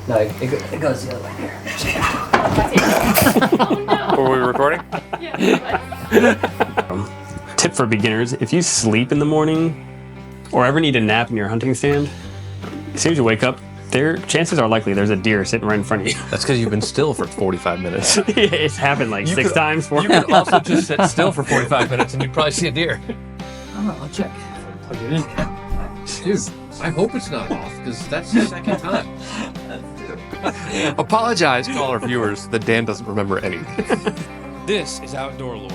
No, it goes the other way here. Oh no! Were we recording? Yeah. Tip for beginners: if you sleep in the morning or ever need a nap in your hunting stand, as soon as you wake up, chances are likely there's a deer sitting right in front of you. That's because you've been still for 45 minutes. It's happened like six times for You me. could also just sit still for 45 minutes and you'd probably see a deer. I'll check. Plug it in. Dude, I hope it's not off because that's the second time. Apologize to all our viewers that Dan doesn't remember anything. This is Outdoor Lore.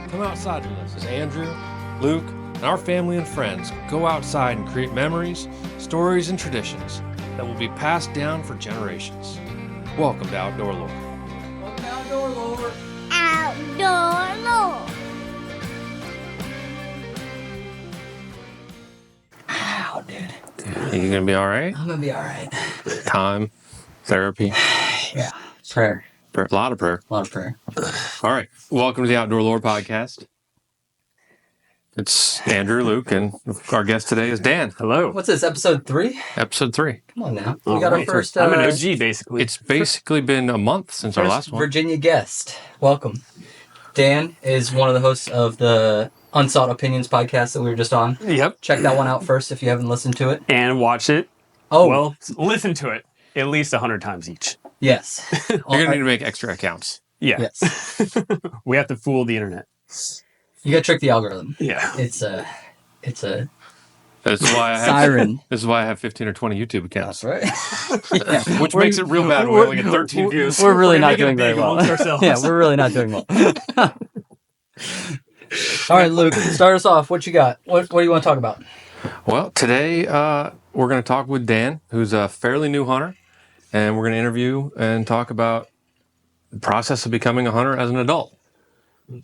Come outside with us as Andrew, Luke, and our family and friends go outside and create memories, stories, and traditions that will be passed down for generations. Welcome to Outdoor Lore. Outdoor lore. Outdoor Lore. Ow, dude. You gonna be all right? I'm gonna be all right. Time, therapy, Yeah. Prayer. a lot of prayer. A lot of prayer. All right, welcome to the Outdoor Lore podcast. It's Andrew, Luke, and our guest today is Dan. Hello. What's this, episode 3? Episode 3. Come on now. We All got our right. first I'm an OG, basically. It's basically been a month since our first last one. Virginia guest. Welcome. Dan is one of the hosts of the Unsought Opinions podcast that we were just on. Yep. Check that one out first if you haven't listened to it. And watch it. Oh, Well, listen to it at least 100 times each. yes. You're gonna need to make extra accounts. Yeah. Yes. We have to fool the internet. You gotta trick the algorithm. Yeah. It's a That's why I have. siren. This is why I have 15 or 20 YouTube accounts, That's right. Yeah. which makes it real bad when we only get 13 views. We're really not making doing it very big well. amongst ourselves. Yeah, we're really not doing well. All right, Luke, start us off. What you got? What do you want to talk about? Well, today we're going to talk with Dan, who's a fairly new hunter, and we're going to interview and talk about the process of becoming a hunter as an adult.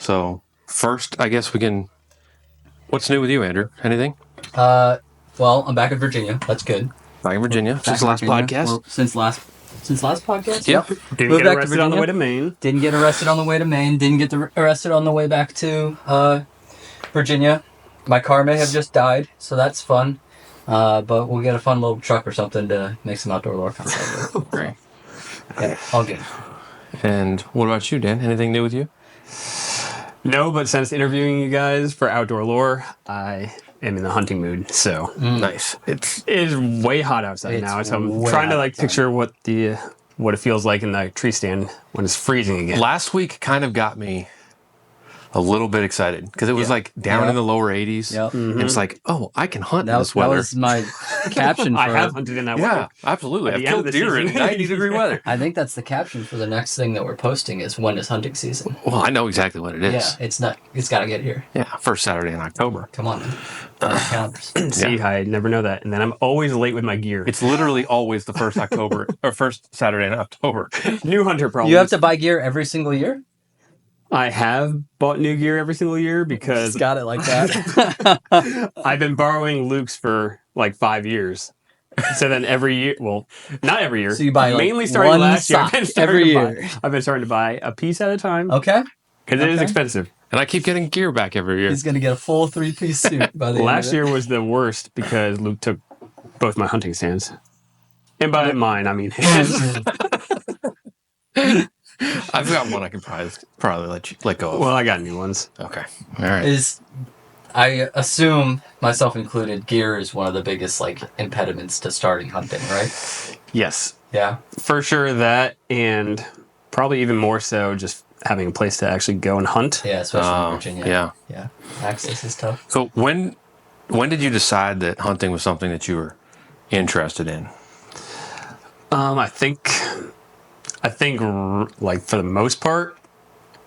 So first, I guess we can. What's new with you, Andrew? Anything? Well, I'm back in Virginia. That's good. Back in Virginia Back since in the last Virginia. podcast. Well, since last podcast. Yep. Didn't Moved get back to arrested on the Virginia? way to Maine. Didn't get arrested on the way to Maine. Didn't get arrested on the way back to Virginia. My car may have just died, so that's fun. But we'll get a fun little truck or something to make some outdoor lore content with. Great. Yeah, all good. And what about you, Dan? Anything new with you? No, but since interviewing you guys for Outdoor Lore, I am in the hunting mood. So Nice. it is way hot outside It's now. So I'm way trying to hot like outside. picture what it feels like in the tree stand when it's freezing again. Last week kind of got me a little bit excited because it was like down Yeah. in the lower 80s. Yep. And it's like, oh, I can hunt in That this weather. was my caption for I have hunted in that Yeah, weather. absolutely. At I've the end killed of the deer in season. 90-degree weather. I think that's the caption for the next thing that we're posting is when is hunting season. Well, I know exactly what it Yeah, is. it's not. It's got to get here. Yeah, first Saturday in October. Come on, man. On our calendars. See, I never know that. And then I'm always late with my gear. It's literally always the first October or first Saturday in October. new hunter problems. You have to buy gear every single year. I have bought new gear every single year because Just got it like that. I've been borrowing Luke's for like 5 years. So then every year, well, not every year. So you buy, like, mainly starting one last year. I've sock been starting every to buy- year. I've been starting to buy a piece at a time Okay, because it is Okay. expensive. And I keep getting gear back every year. he's gonna get a full 3-piece suit by the Last end year was the worst because Luke took both my hunting stands, and by mine I mean his. I've got one I can probably let go of. Well, I got new ones. Okay. All right. Is I assume myself included, gear is one of the biggest like impediments to starting hunting, right? Yes, Yeah. for sure that, and probably even more so just having a place to actually go and hunt. Yeah, especially in Virginia. Yeah. Yeah. Access is tough. So when did you decide that hunting was something that you were interested in? I think like for the most part,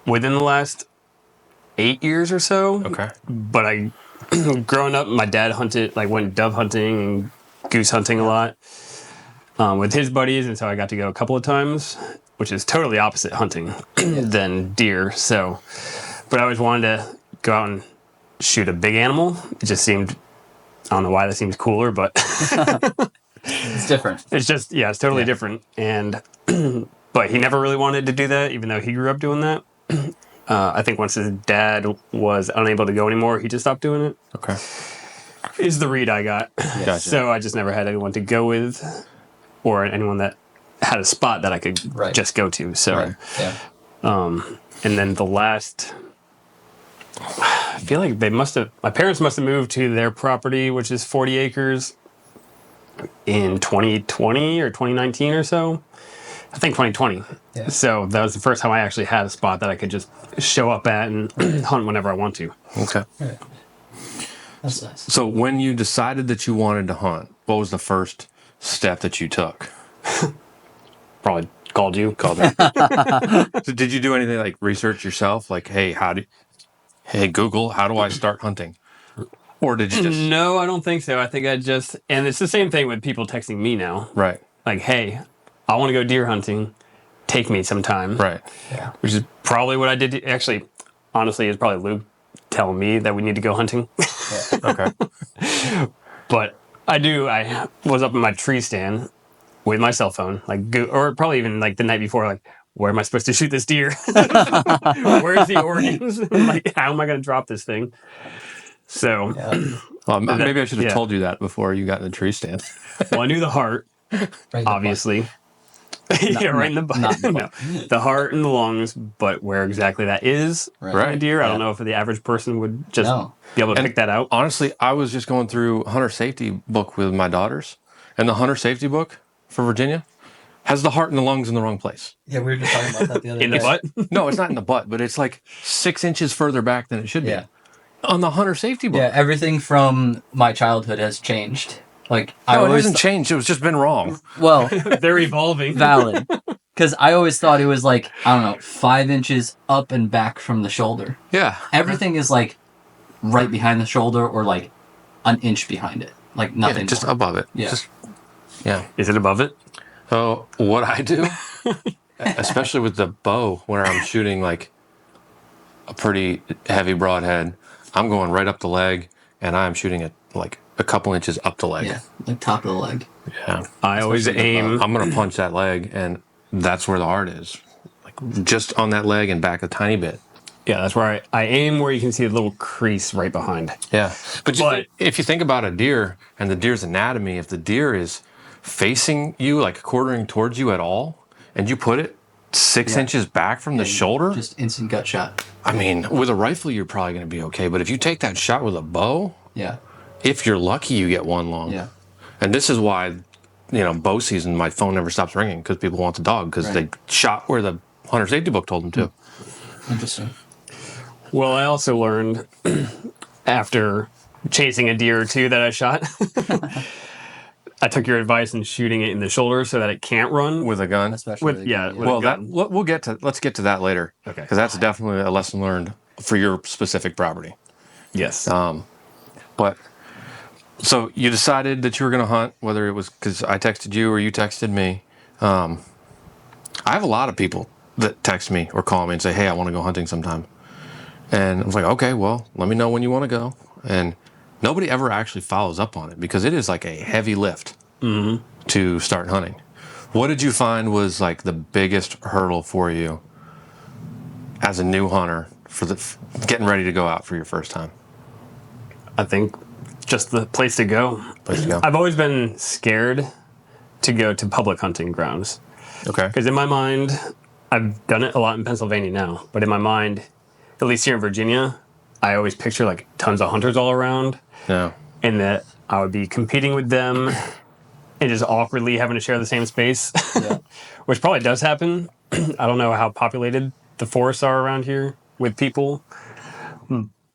within the last 8 years or so. Okay. But I, growing up, my dad went dove hunting and goose hunting a lot with his buddies, and so I got to go a couple of times, which is totally opposite hunting than deer. So, but I always wanted to go out and shoot a big animal. It just seemed, I don't know why that seems cooler, but It's different. it's just, it's totally Yeah. different. And, but he never really wanted to do that, even though he grew up doing that. I think once his dad was unable to go anymore, he just stopped doing it. Okay. Is the read I got. Gotcha. So I just never had anyone to go with or anyone that had a spot that I could Right. just go to. So, Right. Yeah. and then the last, I feel like my parents must have moved to their property, which is 40 acres, in 2020 or 2019 or so. I think 2020. Yeah. So that was the first time I actually had a spot that I could just show up at and hunt whenever I want to. Okay. That's nice. So when you decided that you wanted to hunt, what was the first step that you took? Probably called you. So did you do anything like research yourself? Like, hey, hey Google, how do I start hunting? Or did you just No, I don't think so. I think and it's the same thing with people texting me now. right, Like, hey, I want to go deer hunting. Take me sometime. right? Yeah. Which is probably what I did. Actually, honestly, it's probably Luke telling me that we need to go hunting. Okay. But I was up in my tree stand with my cell phone, or probably even like the night before, like, where am I supposed to shoot this deer? Where's the organs? Like, how am I going to drop this thing? So, Yeah. Well, maybe I should have Yeah. told you that before you got in the tree stand. well, I knew the heart, Right in the obviously. Yeah, right in the butt. not in the No, the heart and the lungs, but where exactly that is Right. in a deer, I don't Yeah. know if the average person would just No. be able to And- pick that out. Honestly, I was just going through hunter safety book with my daughters, and the hunter safety book for Virginia has the heart and the lungs in the wrong place. Yeah, we were just talking about that the other In the day. butt? No, it's not in the butt, but it's like 6 inches further back than it should be. Yeah. On the hunter safety book. Yeah, everything from my childhood has changed. Like I No, it always hasn't changed. It was just been wrong. well, They're evolving. valid. Because I always thought it was like, I don't know, 5 inches up and back from the shoulder. Yeah. Everything is like right behind the shoulder or like an inch behind it. Like Yeah, nothing. just more. above it. Yeah. Yeah. Is it above it? So what I do, especially with the bow, where I'm shooting like a pretty heavy broadhead, I'm going right up the leg, and I'm shooting it like a couple inches up the leg. Yeah, like top of the leg. Yeah. I always Especially the aim. I'm gonna punch that leg, and that's where the heart is, like just on that leg and back a tiny bit. Yeah, that's where I aim where you can see a little crease right behind. Yeah, but But- if you think about a deer and the deer's anatomy, if the deer is facing you, like quartering towards you at all, and you put it 6 Yeah. inches back from the shoulder, Just instant gut shot. I mean, with a rifle, you're probably going to be okay. But if you take that shot with a bow, Yeah. if you're lucky, you get one long. Yeah. And this is why, bow season, my phone never stops ringing because people want the dog because Right. they shot where the hunter safety book told them to. Interesting. Well, I also learned after chasing a deer or two that I shot, I took your advice in shooting it in the shoulder so that it can't run. With a gun. Especially With- yeah, with- Well, gun. let's get to that later. Okay. Because that's definitely a lesson learned for your specific property. Yes. But so you decided that you were going to hunt, whether it was because I texted you or you texted me. I have a lot of people that text me or call me and say, "Hey, I want to go hunting sometime." And I was like, "Okay, well, let me know when you want to go." And nobody ever actually follows up on it because it is like a heavy lift to start hunting. What did you find was like the biggest hurdle for you as a new hunter for getting ready to go out for your first time? I think just the place to go. Place to go. I've always been scared to go to public hunting grounds Okay. because in my mind, I've done it a lot in Pennsylvania now, but in my mind, at least here in Virginia, I always picture like tons of hunters all around No. and that I would be competing with them and just awkwardly having to share the same space, Yeah. which probably does happen. I don't know how populated the forests are around here with people,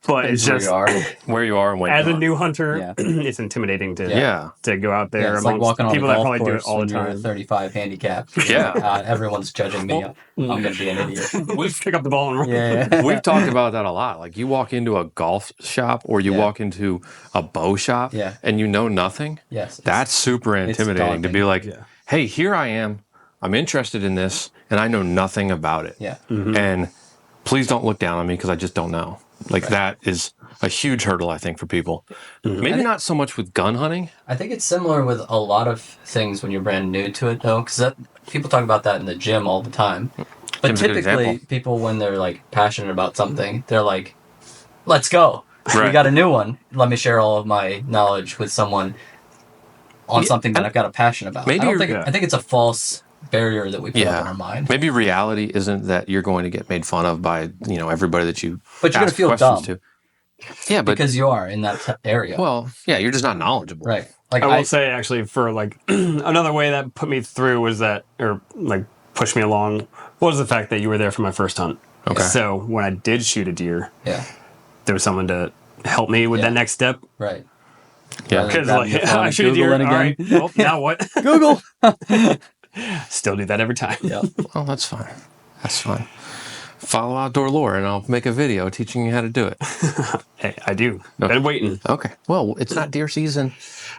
but it's Where just you are. Where you are and when as you a are. new hunter, Yeah. it's intimidating to Yeah. to go out there Yeah, it's like amongst walking on people a that golf probably do it course all the when you're a time. 35 handicap. Yeah. Everyone's judging me. I'm going to be an idiot. We've Pick up the ball and run. Yeah. we've talked about that a lot. Like you walk into a golf shop or you Yeah. walk into a bow shop Yeah. and you know nothing. Yes. That's super intimidating to be like, Yeah. "Hey, here I am. I'm interested in this and I know nothing about it." Yeah. And please don't look down on me because I just don't know. Like that is a huge hurdle, I think, for people. Maybe not so much with gun hunting. I think it's similar with a lot of things when you're brand new to it, though, because people talk about that in the gym all the time. But Gym's a good typically, example. people, when they're like passionate about something, they're like, "Let's go! We Right. got a new one. Let me share all of my knowledge with someone on something that I've got a passion about." maybe I don't you're- think yeah. I think it's a false barrier that we put up in our mind. Maybe reality isn't that you're going to get made fun of by everybody that you But you're gonna ask feel questions dumb. to. Yeah, but Because you are in that area. well, yeah, you're just not knowledgeable. Right. Like I will say, actually, for like another way that put me through was that, or like pushed me along, was the fact that you were there for my first hunt. Okay. So when I did shoot a deer, yeah. there was someone to help me with Yeah. that next step. Right. Yeah. Rather than Because grabbing like, your phone I and shoot a deer. All Googling right. again. Well, now what? Google. Still do that every time. Yeah. Well, that's fine. That's fine. Follow Outdoor Lore, and I'll make a video teaching you how to do it. Hey, I do. Been waiting. Okay. Well, it's not deer season.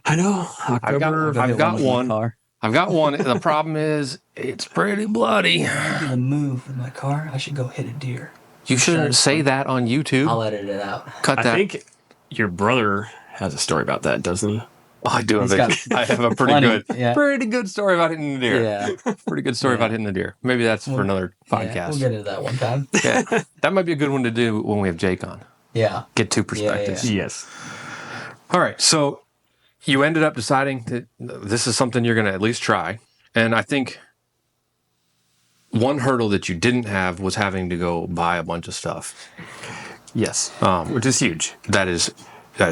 I know. October. I've got one. Car. I've got one. The problem is, it's pretty bloody. I'm gonna move with my car. I should go hit a deer. You shouldn't say that on YouTube. I'll edit it out. Cut I that. think your brother has a story about that, doesn't he? Oh, I do. He's got I have a pretty plenty, good, yeah. pretty good story about hitting the deer. Yeah. Pretty good story about hitting the deer. Maybe that's for another Yeah, podcast. we'll get into that one time. Yeah. That might be a good one to do when we have Jake on. Yeah. Get two perspectives. Yes. All right. So you ended up deciding that this is something you're going to at least try. And I think one hurdle that you didn't have was having to go buy a bunch of stuff. Yes. Which is huge. That is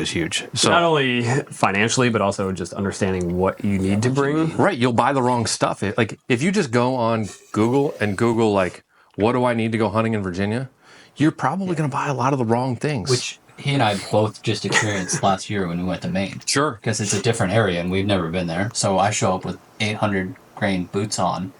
huge. So Not only financially, but also just understanding what you need to bring. right, you'll buy the wrong stuff. Like if you just go on Google and Google like, what do I need to go hunting in Virginia? You're probably going to buy a lot of the wrong things. Which he and I both just experienced last year when we went to Maine. sure. Because it's a different area and we've never been there. So I show up with 800 grain boots on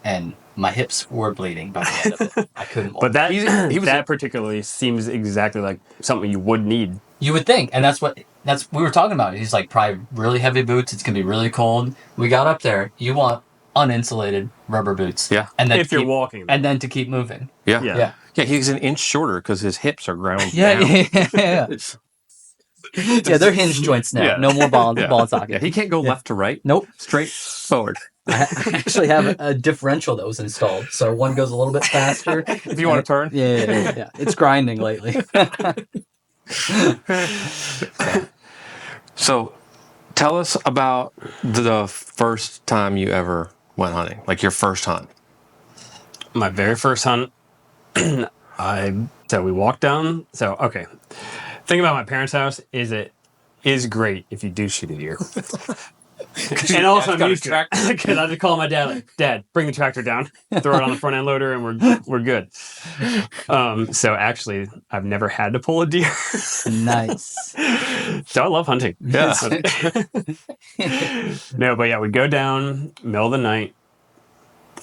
and my hips were bleeding by the end of it. I couldn't walk. But that he was that particularly seems exactly like something you would need. You would think, and that's we were talking about. He's like, probably really heavy boots. It's gonna be really cold. We got up there. You want uninsulated rubber boots. Yeah. And then If to you're keep- walking. and then to keep moving. Yeah. Yeah. Yeah. Yeah, he's an inch shorter because his hips are ground Yeah. down. Yeah. Yeah. They're hinge joints now. Yeah. No more ball Yeah. socket. Yeah, he can't go left to right. Nope. Straight forward. I actually have a differential that was installed, so one goes a little bit faster. If you want to turn. Yeah. It's grinding lately. So tell us about the first time you ever went hunting, like your first hunt. My very first hunt, so we walked down. So, okay. Thing about my parents' house is it is great if you do shoot a deer. And also, I'm used to it because I just call my dad, like, Dad, bring the tractor down, throw it on the front end loader, and we're good. So actually, I've never had to pull a deer, Nice. so I love hunting. Yeah. No, but yeah, we'd go down middle of the night.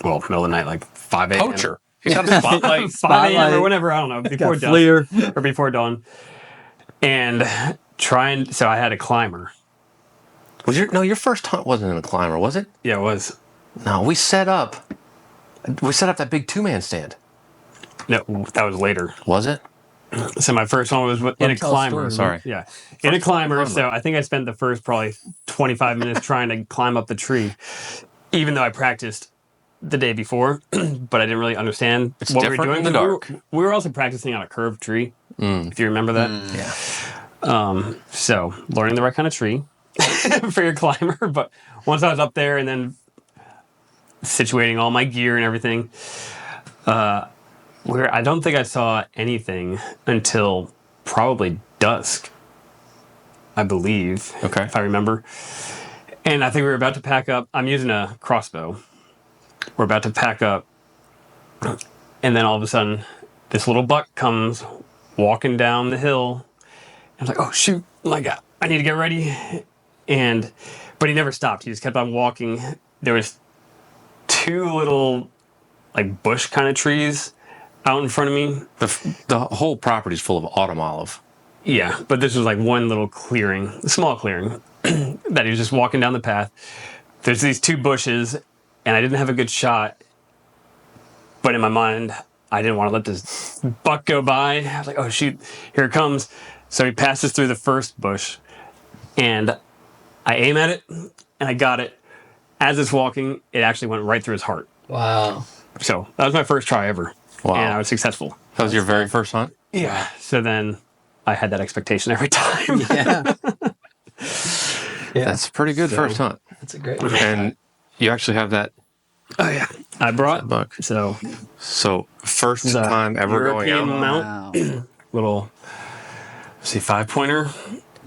Well, middle of the night, like 5 a.m. Poacher. He's got a spotlight. 5 a.m. or Spotlight. whatever, I don't know, before Got dusk FLIR. or before dawn, and so I had a climber. Your first hunt wasn't in a climber, was it? Yeah, it was. No, we set up that big 2-man stand. No, that was later. Was it? So my first one was in a tell a climber. story. Sorry. Yeah, in a climber. So I think I spent the first probably 25 minutes trying to climb up the tree, even though I practiced the day before, but I didn't really understand It's what we were different doing. in the We were- dark. We were also practicing on a curved tree, if you remember that. Yeah. So learning the right kind of tree for your climber. But once I was up there and then situating all my gear and everything, where I don't think I saw anything until probably dusk, I believe. Okay. If I remember. And I think we were about to pack up. I'm using a crossbow. We're about to pack up. And then all of a sudden, this little buck comes walking down the hill. I was like, oh, shoot. Like, I need to get ready. But he never stopped. He just kept on walking. There was two little, like, bush kind of trees out in front of me. The whole property's full of autumn olive. Yeah, but this was like one little clearing, a small clearing, that he was just walking down the path. There's these two bushes, and I didn't have a good shot. But in my mind, I didn't want to let this buck go by. I was like, oh, shoot, here it comes. So he passes through the first bush, and I aim at it, and I got it. As it's walking, it actually went right through his heart. Wow. So that was my first try ever. Wow. And I was successful. That was your very first hunt? Yeah. So then I had that expectation every time. Yeah. That's a pretty good first hunt. That's a great And you actually have that Oh yeah, I brought buck. so So first the time ever going European out. mount, Wow. little 5-pointer.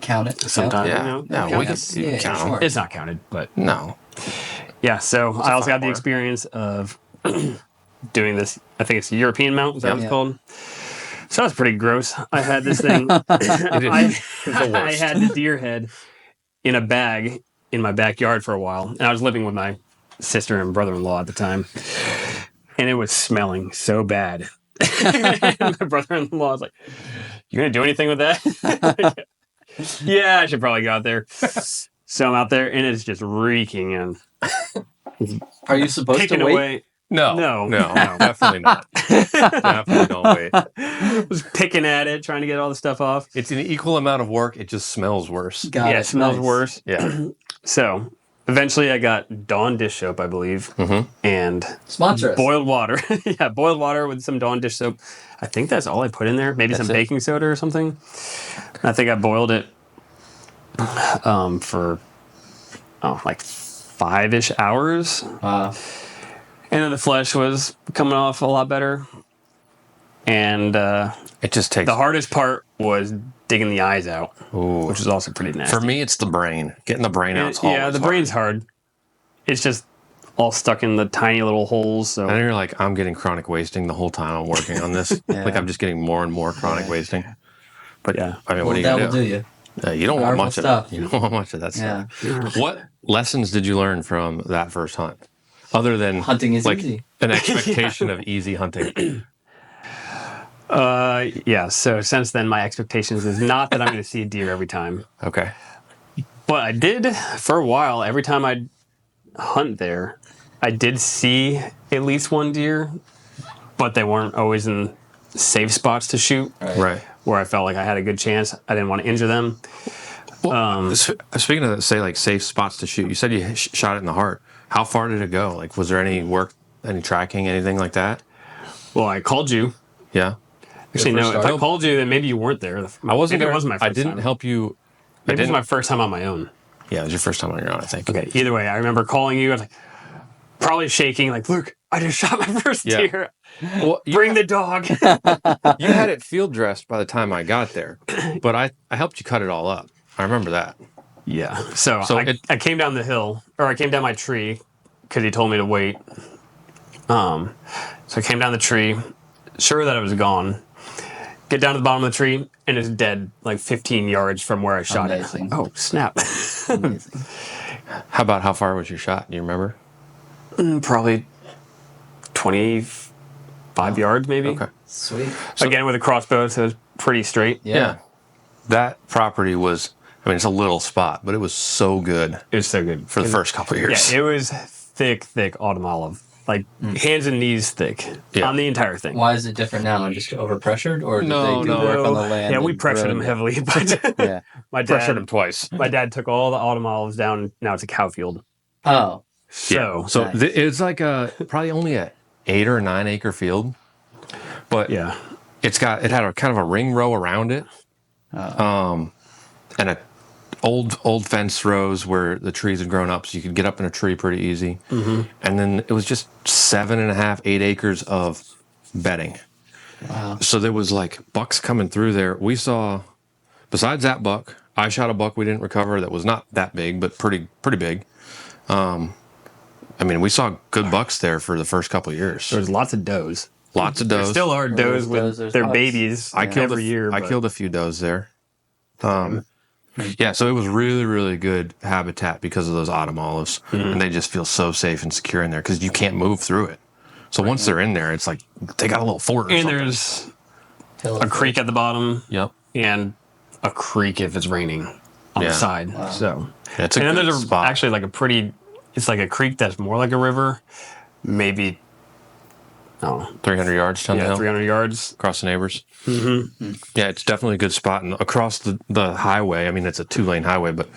Count it. Sometimes Yeah, you know, yeah, count we it. can Yeah, count 'em. sure. It's not counted, but No, yeah. So I also got the 5-pointer. experience of doing this. I think it's the European mount. Is that what it's Yeah. called? So that's pretty gross. I had this thing. I had the deer head in a bag in my backyard for a while, and I was living with my sister and brother-in-law at the time, and it was smelling so bad. And my brother-in-law was like, "You gonna do anything with that?" Yeah, I should probably go out there. So I'm out there, and it's just reeking and Are you supposed picking to wait? away. no, No. definitely not. Definitely don't wait. Was picking at it, trying to get all the stuff off. It's an equal amount of work. It just smells worse. Got Yeah, it. it smells Nice. worse. Yeah. So eventually I got Dawn dish soap, I believe, and Sponsor us. boiled water. Yeah, boiled water with some Dawn dish soap. I think that's all I put in there. Maybe That's some it. baking soda or something. I think I boiled it for like 5-ish hours. Wow. And then the flesh was coming off a lot better. And It just takes. the hardest part was digging the eyes out, Ooh. which is also pretty nasty. For me, it's the brain. Getting the brain out. Yeah, the brain's hard. It's just all stuck in the tiny little holes. So And you're like, I'm getting chronic wasting the whole time I'm working on this. Like I'm just getting more and more chronic wasting. But Yeah. I mean, Well, what are you that gonna will do? do you. You don't want Powerful much stuff. of it. You don't want much of that Yeah. stuff. What lessons did you learn from that first hunt, other than Hunting is like easy. an expectation of easy hunting? yeah. So since then, my expectations is not that I'm going to see a deer every time, Okay. but I did for a while. Every time I'd hunt there, I did see at least one deer, but they weren't always in safe spots to shoot. Right. Where I felt like I had a good chance. I didn't want to injure them. Speaking of, say, like safe spots to shoot, you said you shot it in the heart. How far did it go? Like, was there any work, any tracking, anything like that? Well, I called you. Yeah. Actually, no. If I called you, then maybe you weren't there. I wasn't Maybe there. it wasn't my first I didn't time. help you. Maybe it was didn't- my first time on my own. Yeah, it was your first time on your own, I think. Okay. Either way, I remember calling you. I was like, probably shaking, like, "Luke, I just shot my first Yeah. deer. Well, Bring the dog." you had it field dressed by the time I got there, but I helped you cut it all up. I remember that. Yeah. So, So I came down the hill, or I came down my tree because he told me to wait. So I came down the tree, sure that it was gone. Get down to the bottom of the tree, and it's dead, like 15 yards from where I shot Amazing. it. Oh, snap. Amazing. How about how far was your shot? Do you remember? Probably 25 yards, maybe. Okay. Sweet. Again, with a crossbow, so it's pretty straight. Yeah. That property was, I mean, it's a little spot, but it was so good It was so good. for the first couple of years. Yeah, it was thick autumn olive. Like hands and knees thick Yeah. on the entire thing. Why is it different now? Just overpressured, or did No, they do no. work on the land? Yeah, we and pressured grow them it? heavily, but Yeah. my Pressured him dad, twice. my dad took all the autumn olives down. Now it's a cow field. Oh, So So Nice. it's like probably only a 8 or 9 acre field, but yeah, it had a kind of a ring row around it, and a old fence rows where the trees had grown up, so you could get up in a tree pretty easy. Mm-hmm. And then it was just 7.5, 8 acres of bedding. wow. So there was like bucks coming through there. We saw, besides that buck, I shot a buck we didn't recover that was not that big, but pretty big. I mean, we saw good bucks there for the first couple of years. there's lots of does. Lots of There does. still are does There's with does, there's their pups. babies. I killed every year. I but- killed a few does there. Yeah, so it was really, really good habitat because of those autumn olives, and they just feel so safe and secure in there because you can't move through it. So once they're in there, it's like they got a little fort. Or And something. there's Hill a creek at the bottom Yep. and a creek if it's raining on Yeah. the side. So Yeah, it's a and then good there's spot. actually like a pretty. It's like a creek that's more like a river, maybe. Oh, 300 yards down the yeah, hill 300 yards. across the neighbors. Mm-hmm. Yeah, it's definitely a good spot. And across the highway, I mean, it's a 2-lane highway, but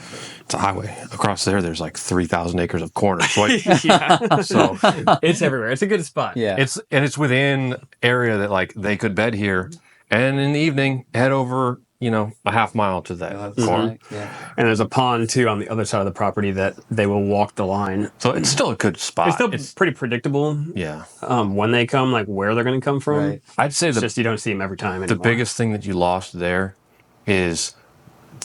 it's a highway. Across there's like 3,000 acres of corn. It's like, Yeah, so it's everywhere. It's a good spot. Yeah. it's within area that like they could bed here, and in the evening head over a half mile to that corner. Yeah. And there's a pond too on the other side of the property that they will walk the line. So it's still a good spot. It's still pretty predictable yeah. when they come, like where they're going to come from. Right. I'd say It's the just you don't see them every time the anymore. biggest thing that you lost there is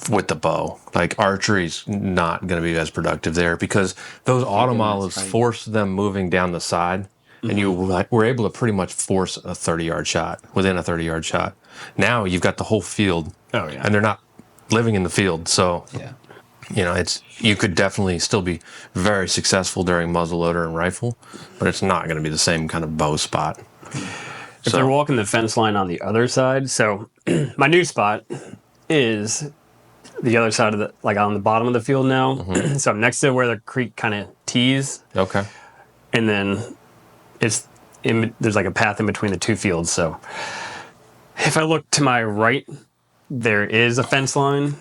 with the bow. Like archery's not going to be as productive there because those autumn olives force them moving down the side, and you were able to pretty much force a 30-yard shot within a 30-yard shot. Now you've got the whole field, Oh, yeah. and they're not living in the field, so Yeah. you could definitely still be very successful during muzzleloader and rifle, but it's not going to be the same kind of bow spot. If they're walking the fence line on the other side, so my new spot is the other side of like on the bottom of the field now. So I'm next to where the creek kind of tees, Okay. and then there's like a path in between the two fields. So if I look to my right, there is a fence line.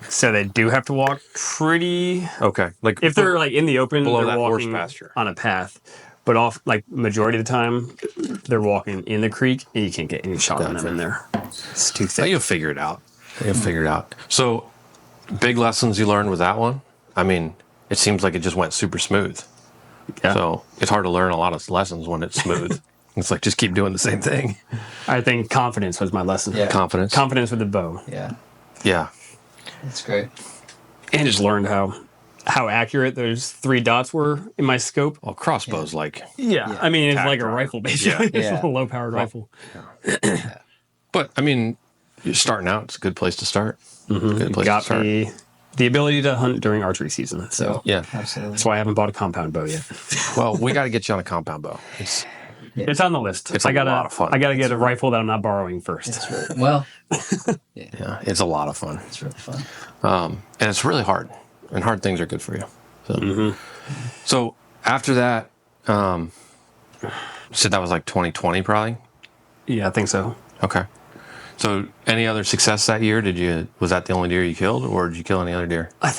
So they do have to walk pretty. Okay. Like If they're like in the open, below they're that horse walking pasture. on a path. But off like majority of the time, they're walking in the creek, and you can't get any shot on them in there. It's too thick. You'll figure it out. You'll figure it out. So, big lessons you learned with that one? I mean, it seems like it just went super smooth. Yeah. So, it's hard to learn a lot of lessons when it's smooth. It's like just keep doing the same thing. I think confidence was my lesson. Yeah. Confidence. Confidence with the bow, Yeah. Yeah. That's great. and just learned how accurate those 3 dots were in my scope. Well, crossbows like. Yeah, I mean it's Tack like a drive. rifle basically. Yeah. It's a low-powered rifle. But, I mean, you're starting out. It's a good place to start. Good place to Got start. me the ability to hunt during archery season. So Yeah. Absolutely. that's why I haven't bought a compound bow yet. Well, we got to get you on a compound bow. It's on the list. It's a lot of fun. I gotta get a rifle that I'm not borrowing first. It's really, well, Yeah, it's a lot of fun. it's really fun. And it's really hard. And hard things are good for you. So after that, you said that was like 2020 probably? Yeah, I think so. Okay. So any other success that year? Was that the only deer you killed, or did you kill any other deer? I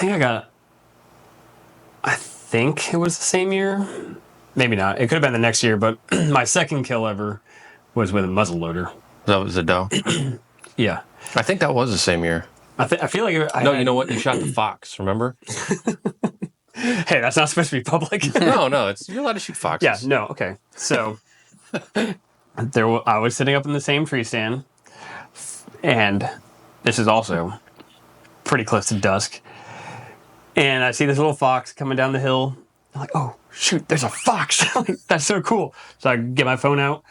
think it was the same year. Maybe not. It could have been the next year, but my second kill ever was with a muzzleloader. That was a doe? Yeah. I think that was the same year. I feel like No, you know what? You shot the fox, remember? Hey, that's not supposed to be public. No, you're allowed to shoot foxes. Yeah, no, okay. So I was sitting up in the same tree stand, and this is also pretty close to dusk. And I see this little fox coming down the hill. I'm like, oh shoot, there's a fox! Like, that's so cool. So I get my phone out.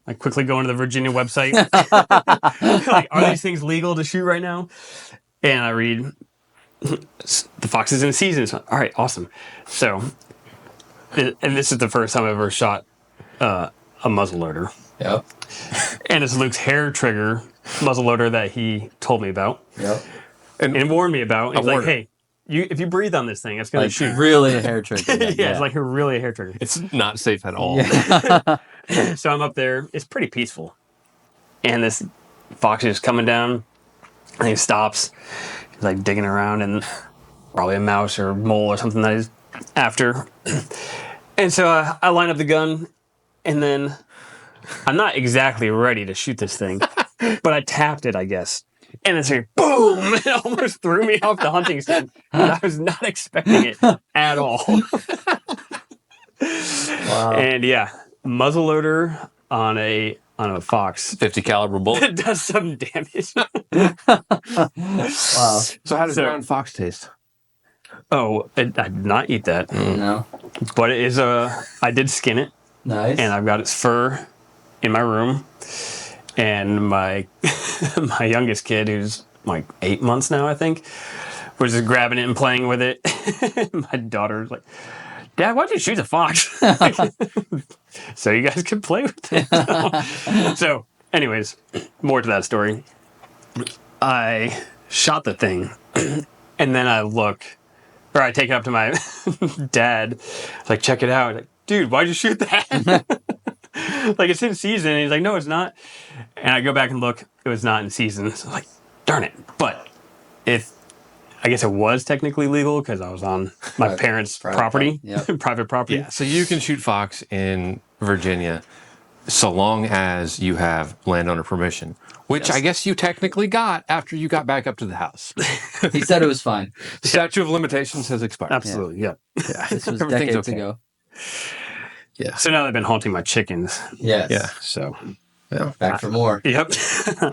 I quickly go into the Virginia website. Like, are these things legal to shoot right now? And I read the fox is in season. So, all right, awesome. So, and this is the first time I've ever shot a muzzleloader. Yep. And it's Luke's hair trigger muzzleloader that he told me about Yep. and warned me about. He's like, warned hey, if you breathe on this thing, it's going to shoot. Really a hair trigger. Yeah, it's like really a hair trigger. It's not safe at all. So I'm up there. It's pretty peaceful. And this fox is coming down, and he stops. He's like digging around, and probably a mouse or mole or something that he's after. And so I line up the gun, and then I'm not exactly ready to shoot this thing, but I tapped it, I guess. And it's like, boom! It almost threw me off the hunting stand. And I was not expecting it at all. Wow. And yeah, muzzleloader on a fox 50 caliber bullet. it does some damage. Wow. So how does So- ground fox taste? Oh, I did not eat that, No. but it is I did skin it, Nice. and I've got its fur in my room. And my my youngest kid, who's like 8 months now, I think, was just grabbing it and playing with it. My daughter's like, Dad, why'd you shoot the fox? So you guys can play with it. So, anyways, more to that story. I shot the thing, and then I take it up to my dad. Like, check it out. Like, dude, why'd you shoot that? Like, it's in season. And he's like, no, it's not. And I go back and look. It was not in season. So I'm like, darn it. But I guess it was technically legal because I was on my parents' private property, property. Yep. private property. Yeah. So you can shoot fox in Virginia so long as you have landowner permission, which I guess you technically got after you got back up to the house. He said it was fine. The statute of limitations has expired. Absolutely, yeah. This was Everything's decades okay. ago. Yeah. So now they've been haunting my chickens. Yes. Yeah. So, Back for more. yep.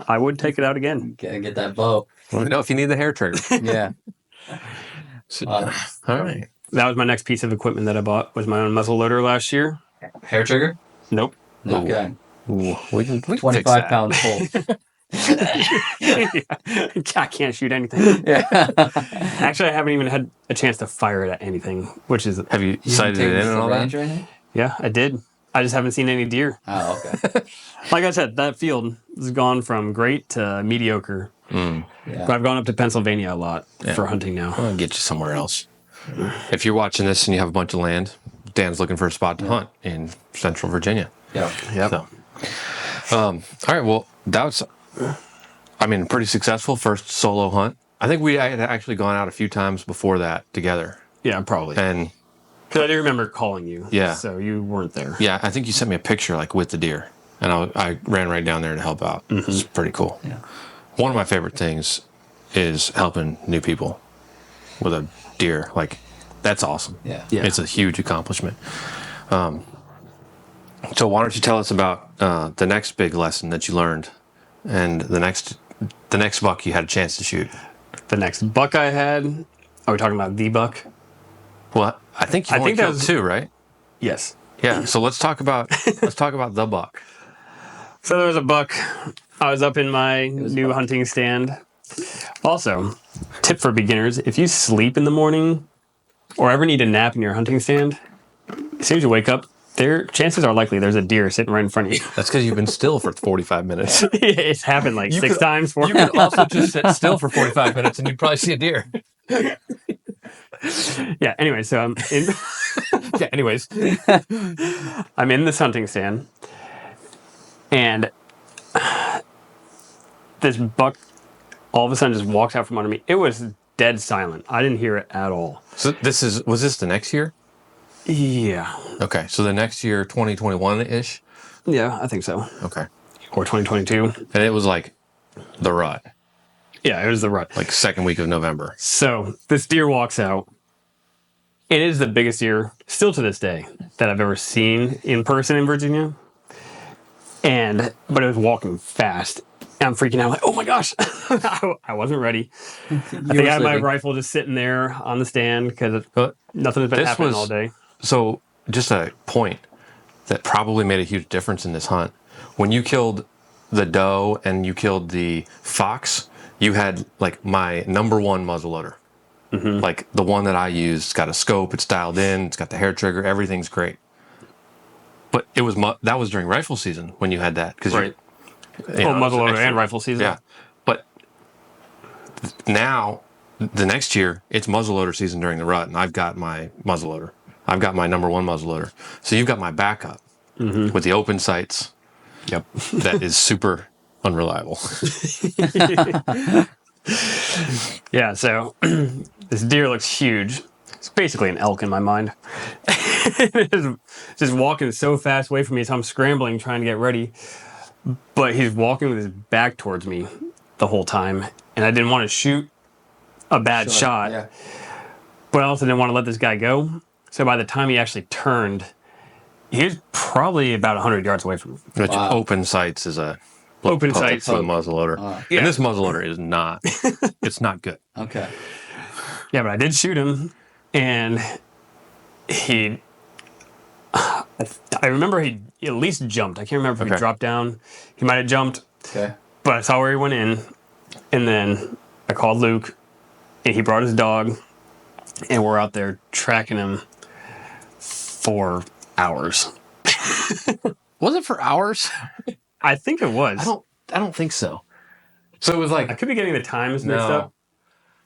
I would take it out again. Get that bow. Let me know if you need the hair trigger. Yeah. All right. That was my next piece of equipment that I bought. Was my own muzzle loader last year. Hair trigger? Nope. Okay. Ooh, we can fix 25 that. pounds full. I can't shoot anything. Yeah. Actually, I haven't even had a chance to fire it at anything, which is, Have you sighted it in and all that? range or anything? yeah, I did. I just haven't seen any deer. Oh, okay. Like I said, that field has gone from great to mediocre. Yeah. But I've gone up to Pennsylvania a lot for hunting now. I'll get you somewhere else. If you're watching this and you have a bunch of land, Dan's looking for a spot to hunt in Central Virginia. Yeah. Yep. So, all right. Well, that was, I mean, pretty successful first solo hunt. I think we had actually gone out a few times before that together. Yeah, probably. And 'Cause I do remember calling you. Yeah. So you weren't there. yeah, I think you sent me a picture like with the deer, and I ran right down there to help out. It's pretty cool. Yeah. One of my favorite things is helping new people with a deer. Like, that's awesome. Yeah. Yeah. It's a huge accomplishment. So why don't you tell us about the next big lesson that you learned, and the next buck you had a chance to shoot? The next buck I had, are we talking about the buck? Well, I think you I only think that killed was- two, right? Yes. Yeah. So let's talk about the buck. So there was a buck. I was up in my new hunting stand. Also, tip for beginners, if you sleep in the morning or ever need a nap in your hunting stand, as soon as you wake up, chances are likely there's a deer sitting right in front of you. That's because you've been still for 45 minutes. It's happened like six times. You could also just sit still for 45 minutes and you'd probably see a deer. Yeah, anyway, so I'm in, Yeah, anyways. I'm in this hunting stand, and this buck all of a sudden just walks out from under me. It was dead silent. I didn't hear it at all. So was this the next year? Yeah. Okay, so the next year, 2021-ish? Yeah, I think so. Okay. Or 2022. And it was like the rut, Yeah, it was the rut. like second week of November. So this deer walks out. It is the biggest deer, still to this day, that I've ever seen in person in Virginia. But it was walking fast. And I'm freaking out, like, oh my gosh. I wasn't ready. I think I had my sleeping. rifle just sitting there on the stand because But nothing has been this happening was- all day. So just a point that probably made a huge difference in this hunt. When you killed the doe and you killed the fox, you had like my number one muzzleloader. Like the one that I used. It's got a scope, it's dialed in, it's got the hair trigger, everything's great. But it was that was during rifle season when you had that. Right. Muzzleloader Muzzleloader and rifle season. Yeah. But now, the next year, it's muzzleloader season during the rut, and I've got my muzzleloader. I've got my number one muzzleloader. So you've got my backup with the open sights. Yep. That is super unreliable. Yeah, so this deer looks huge. It's basically an elk in my mind. It's just walking so fast away from me, so I'm scrambling trying to get ready. But he's walking with his back towards me the whole time, and I didn't want to shoot a bad shot, Yeah. but I also didn't want to let this guy go. So by the time he actually turned, he was probably about 100 yards away from me. Which Wow. open sights is a Open sights. with a muzzleloader. Yeah. And this muzzleloader is not. It's not good. Okay. Yeah, but I did shoot him, and he. I remember he at least jumped. I can't remember if he Okay. dropped down. He might have jumped, Okay. but I saw where he went in, and then I called Luke, and he brought his dog, and we're out there tracking him for hours. Was it for hours? I think it was. I don't think so. So it was like I could be getting the times mixed No. up.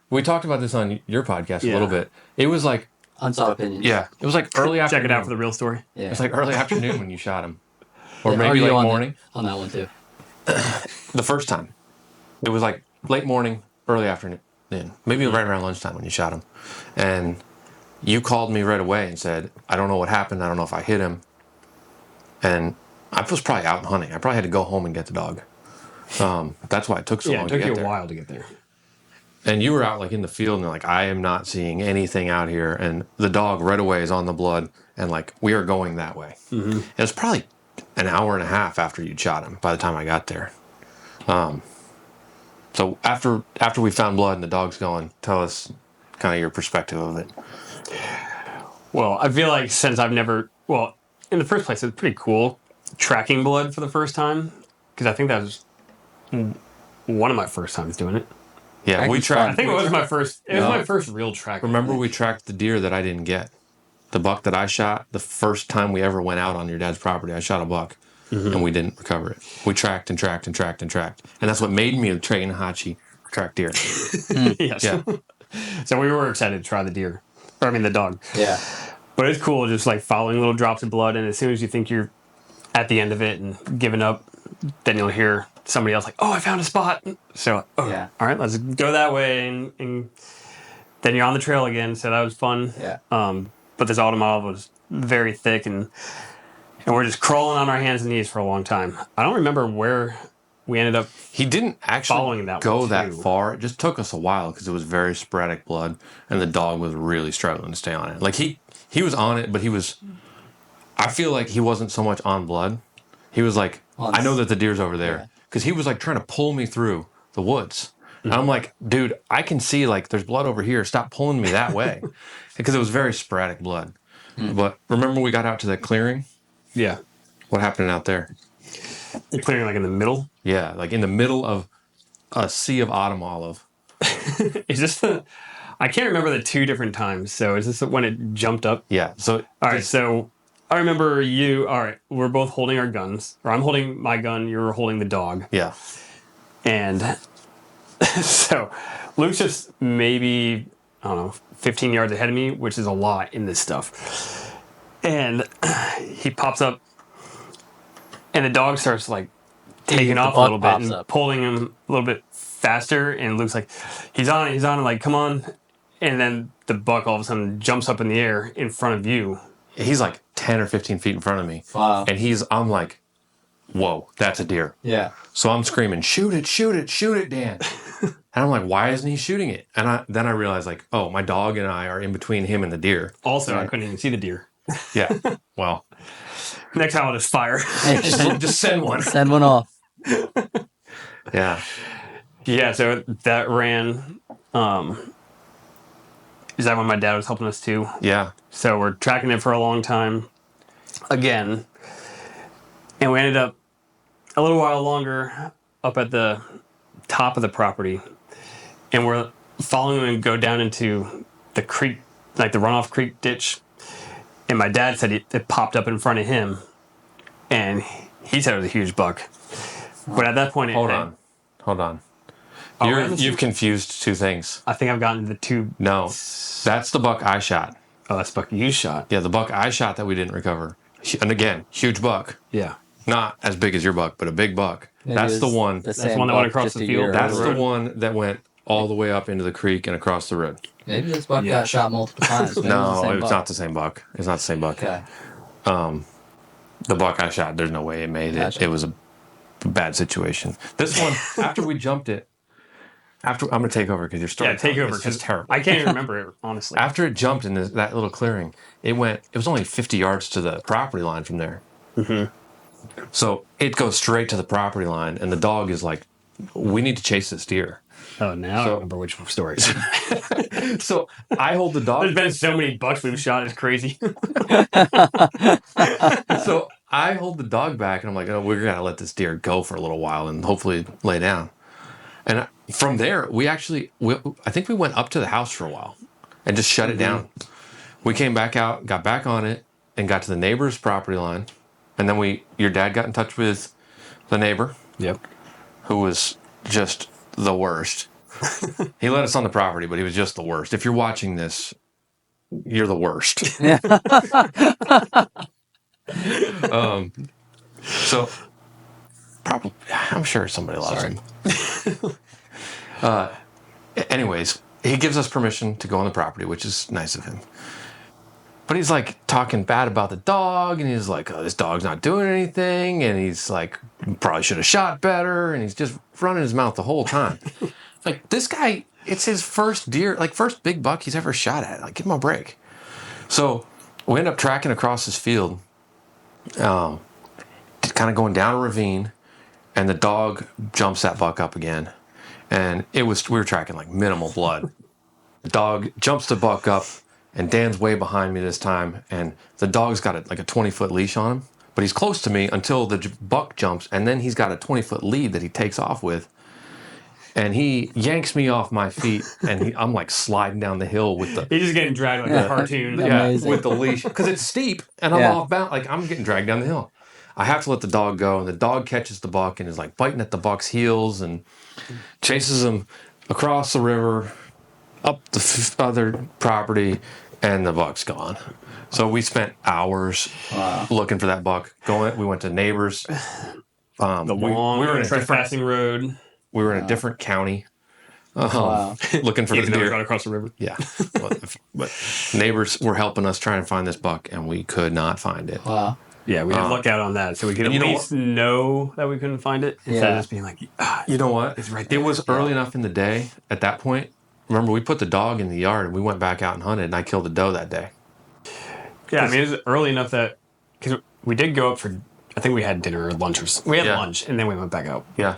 We talked about this on your podcast a Yeah. little bit. It was like Unsolved opinions. it was like early afternoon. Check it out for the real story. Yeah. It was like early afternoon when you shot him, or Yeah, maybe argue late on morning. On that one too. The first time, it was like late morning, early afternoon, maybe right around lunchtime when you shot him, and you called me right away and said, "I don't know what happened. I don't know if I hit him," and I was probably out hunting. I probably had to go home and get the dog. That's why it took so Yeah, long it to took get you a there. while to get there. And you were out like in the field and you're like, I am not seeing anything out here. And the dog right away is on the blood and like, we are going that way. Mm-hmm. It was probably an hour and a half after you'd shot him by the time I got there. So after we found blood and the dog's going, tell us kind of your perspective of it. Well, I feel like since I've never, well, in the first place, it's pretty cool tracking blood for the first time because I think that was one of my first times doing it. Yeah, we Tracking's tracked. I think it was my first. It was No. my first real track. Remember, we tracked the deer that I didn't get. The buck that I shot the first time we ever went out on your dad's property. I shot a buck, and we didn't recover it. We tracked and tracked and tracked and tracked, and that's what made me train Hachi track deer. Yes. Yeah. So we were excited to try the deer, or I mean the dog. Yeah. But it's cool just like following little drops of blood, and as soon as you think you're at the end of it and giving up, then you'll hear somebody else like, "Oh, I found a spot." So, oh, Yeah. all right, let's go that way, and then you're on the trail again. So that was fun. Yeah. But this autumn olive was very thick, and we're just crawling on our hands and knees for a long time. I don't remember where we ended up. He didn't actually Following that go one, that too. far. It just took us a while because it was very sporadic blood, and the dog was really struggling to stay on it. Like he was on it, but he was. I feel like he wasn't so much on blood. He was like, I know that the deer's over there because he was like trying to pull me through the woods. And I'm like, dude, I can see like there's blood over here. Stop pulling me that way, because it was very sporadic blood. But remember, we got out to that clearing. Yeah, What happened out there? you're clearing like in the middle. Yeah, like in the middle of a sea of autumn olive. Is this the? I can't remember the two different times. So is this when it jumped up? Yeah. So All right, so I remember you. All right, we're both holding our guns, or I'm holding my gun. You're holding the dog, yeah. and so Luke's just maybe I don't know 15 yards ahead of me, which is a lot in this stuff. And he pops up, and the dog starts like taking The off a buck little bit pops and up. pulling him a little bit faster. And Luke's like, he's on it, like, come on. And then the buck all of a sudden jumps up in the air in front of you. He's like 10 or 15 feet in front of me. Wow. And I'm like, whoa, that's a deer. Yeah. So I'm screaming, shoot it, shoot it, shoot it, Dan. And I'm like, why isn't he shooting it? And then I realized, like, oh, my dog and I are in between him and the deer. Also, I couldn't even see the deer. Yeah. Well, Next time I'll just fire. just send one. Send one off. Yeah. Yeah, so that ran. Is that when my dad was helping us too? Yeah. So we're tracking it for a long time again. And we ended up a little while longer up at the top of the property. And we're following him and go down into the creek, like the runoff creek ditch. And my dad said it popped up in front of him. And he said it was a huge buck. But at that point, Hold on. Oh, right. You've confused two things. I think I've gotten the two. No, that's the buck I shot. Oh, that's the buck you shot. Yeah, the buck I shot that we didn't recover. And again, huge buck. Yeah. Not as big as your buck, but a big buck. That's the one. That's the one that went across the field. That's the road. one that went all the way up into the creek and across the road. Maybe this buck Yeah. got shot multiple times. Maybe No, the same it's buck. not the same buck. It's not the same buck. Okay. The buck I shot, there's no way it made it. Gotcha. It was a bad situation. This one, after we jumped it, I'm gonna take over because your story. Yeah, take over. It's just terrible. I can't even remember it, honestly. After it jumped in that little clearing, it was only 50 yards to the property line from there. Mm-hmm. So it goes straight to the property line, and the dog is like, we need to chase this deer. Oh, now I remember which story. So I hold the dog. There's been so many bucks we've shot. It's crazy. So I hold the dog back, and I'm like, oh, we're going to let this deer go for a little while and hopefully lay down. And from there, I think we went up to the house for a while and just shut it down. We came back out, got back on it, and got to the neighbor's property line. And then your dad got in touch with the neighbor, Yep. who was just the worst. He let us on the property, but he was just the worst. If you're watching this, you're the worst. So probably, I'm sure somebody loves him. Anyways, he gives us permission to go on the property, which is nice of him. but he's like talking bad about the dog, and he's like, oh, this dog's not doing anything, and he's like, probably should have shot better, and he's just running his mouth the whole time. Like, this guy, it's his first deer, like first big buck he's ever shot at. Like, give him a break. So we end up tracking across this field, kind of going down a ravine, and the dog jumps that buck up again, and we were tracking like minimal blood. The dog jumps the buck up, and Dan's way behind me this time, and the dog's got like a 20-foot leash on him, but he's close to me until the buck jumps, and then he's got a 20-foot lead that he takes off with, and he yanks me off my feet, and I'm like sliding down the hill with the He's just getting dragged like a cartoon. Amazing. with the leash because it's steep, and I'm off bound, like I'm getting dragged down the hill. I have to let the dog go, and the dog catches the buck and is like biting at the buck's heels and chases him across the river, up the other property, and the buck's gone. So we spent hours looking for that buck. We went to neighbors. The long we were in a trespassing road. We were in a different county, looking for the Even though we deer. got across the river. Yeah, but neighbors were helping us try and find this buck, and we could not find it. Wow. Yeah, we didn't look out on that, so we could at you know least know that we couldn't find it instead of just being like, You know what? It's right It there. was early enough in the day at that point. Remember, we put the dog in the yard, and we went back out and hunted, and I killed a doe that day. yeah. I mean, it was early enough that because we did go up for, I think we had dinner or lunch we had Yeah. lunch, and then we went back out. Yeah,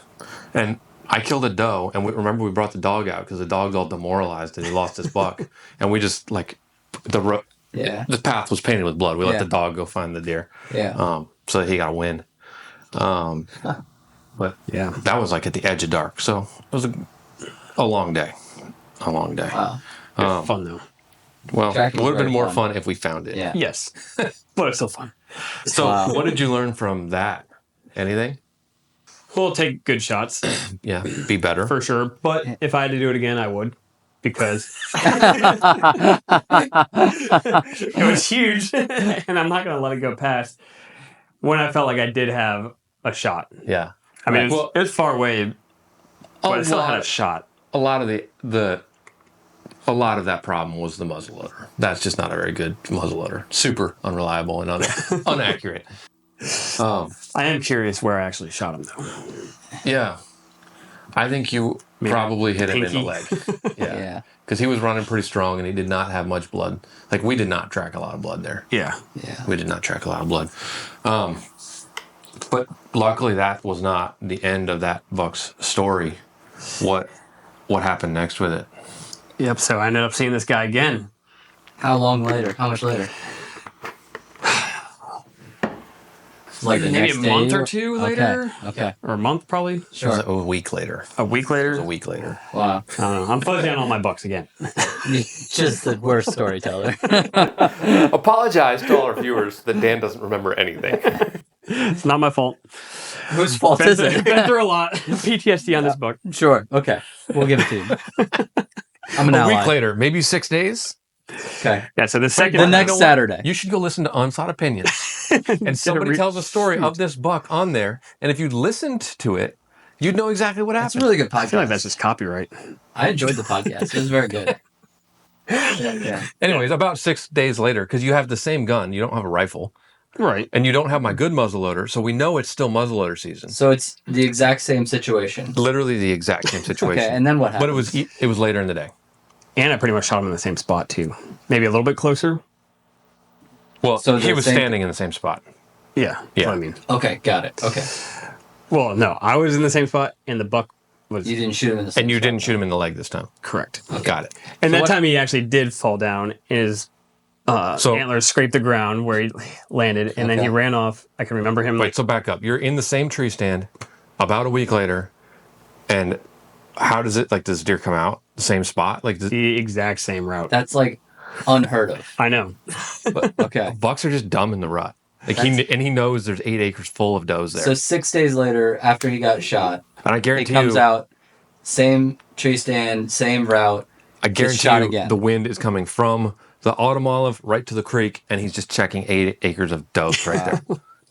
and I killed a doe, and remember we brought the dog out because the dog's all demoralized and he lost his buck, and we just like the path was painted with blood. We let Yeah. the dog go find the deer, Yeah. so that he got a win. But Yeah. that was like at the edge of dark, so it was a long day. A long day. Wow. Fun though. Well, Tracking it would have was been very more fun. fun if we found it. Yeah. Yes, but it's still fun. So, Wow. what did you learn from that? Anything? We'll take good shots Yeah, be better. for sure. But if I had to do it again, I would because it was huge, and I'm not going to let it go past when I felt like I did have a shot. Yeah. I mean, Well, it was far away, but I still had a shot. a lot of a lot of that problem was the muzzleloader. That's just not a very good muzzleloader. Super unreliable and inaccurate. I am curious where I actually shot him, though. Yeah. I think you Maybe probably hit him in the pinky. leg. Yeah. Yeah. Because he was running pretty strong and he did not have much blood. Like, we did not track a lot of blood there. Yeah. Yeah. We did not track a lot of blood. But luckily, that was not the end of that buck's story. What happened next with it? Yep. So I ended up seeing this guy again. How long later? How much later? Like the Maybe next a day month or two later? Okay. Or a month, probably. It was Sure. a week later. A week later. A week later. Wow. I don't know. I'm fuzzy on all my bucks again. Just the worst storyteller. Apologize to all our viewers that Dan doesn't remember anything. It's not my fault. Whose fault is it? Been through a lot. PTSD on this book. Sure. Okay. We'll give it to you. I'm an A ally. week later, maybe 6 days. Okay. Yeah. So the second. The next Saturday. You should go listen to Unsought Opinions. And somebody tells a story of this buck on there. And if you listened to it, you'd know exactly what That's a happened. really good podcast. I feel like that's just copyright. I enjoyed the podcast. It was very good. Yeah. Anyways, about 6 days later, because you have the same gun, you don't have a rifle, Right. and you don't have my good muzzleloader, so we know it's still muzzleloader season. So it's the exact same situation. Literally the exact same situation. Okay. And then what happened? But it was later in the day. And I pretty much shot him in the same spot too. Maybe a little bit closer. Well, So he the was same- standing in the same spot. Yeah. That's Yeah. what I mean. Okay. Got it. Okay. Well, no, I was in the same spot, and the buck was You didn't shoot him in the same And you spot. didn't shoot him in the leg this time. correct. Got it. And So that what- time he actually did fall down. His So- antlers scraped the ground where he landed, and then Okay. he ran off. I can remember him Wait, so back up. You're in the same tree stand about a week later, and how does it, like, does deer come out the same spot? Like, the exact same route. That's like unheard of. I know. Okay. bucks are just dumb in the rut. Like, he knows there's 8 acres full of does there. So 6 days later, after he got shot, and I he guarantee comes you, out, same tree stand, same route. I guarantee shot you again. the wind is coming from the autumn olive right to the creek, and he's just checking 8 acres of does right there.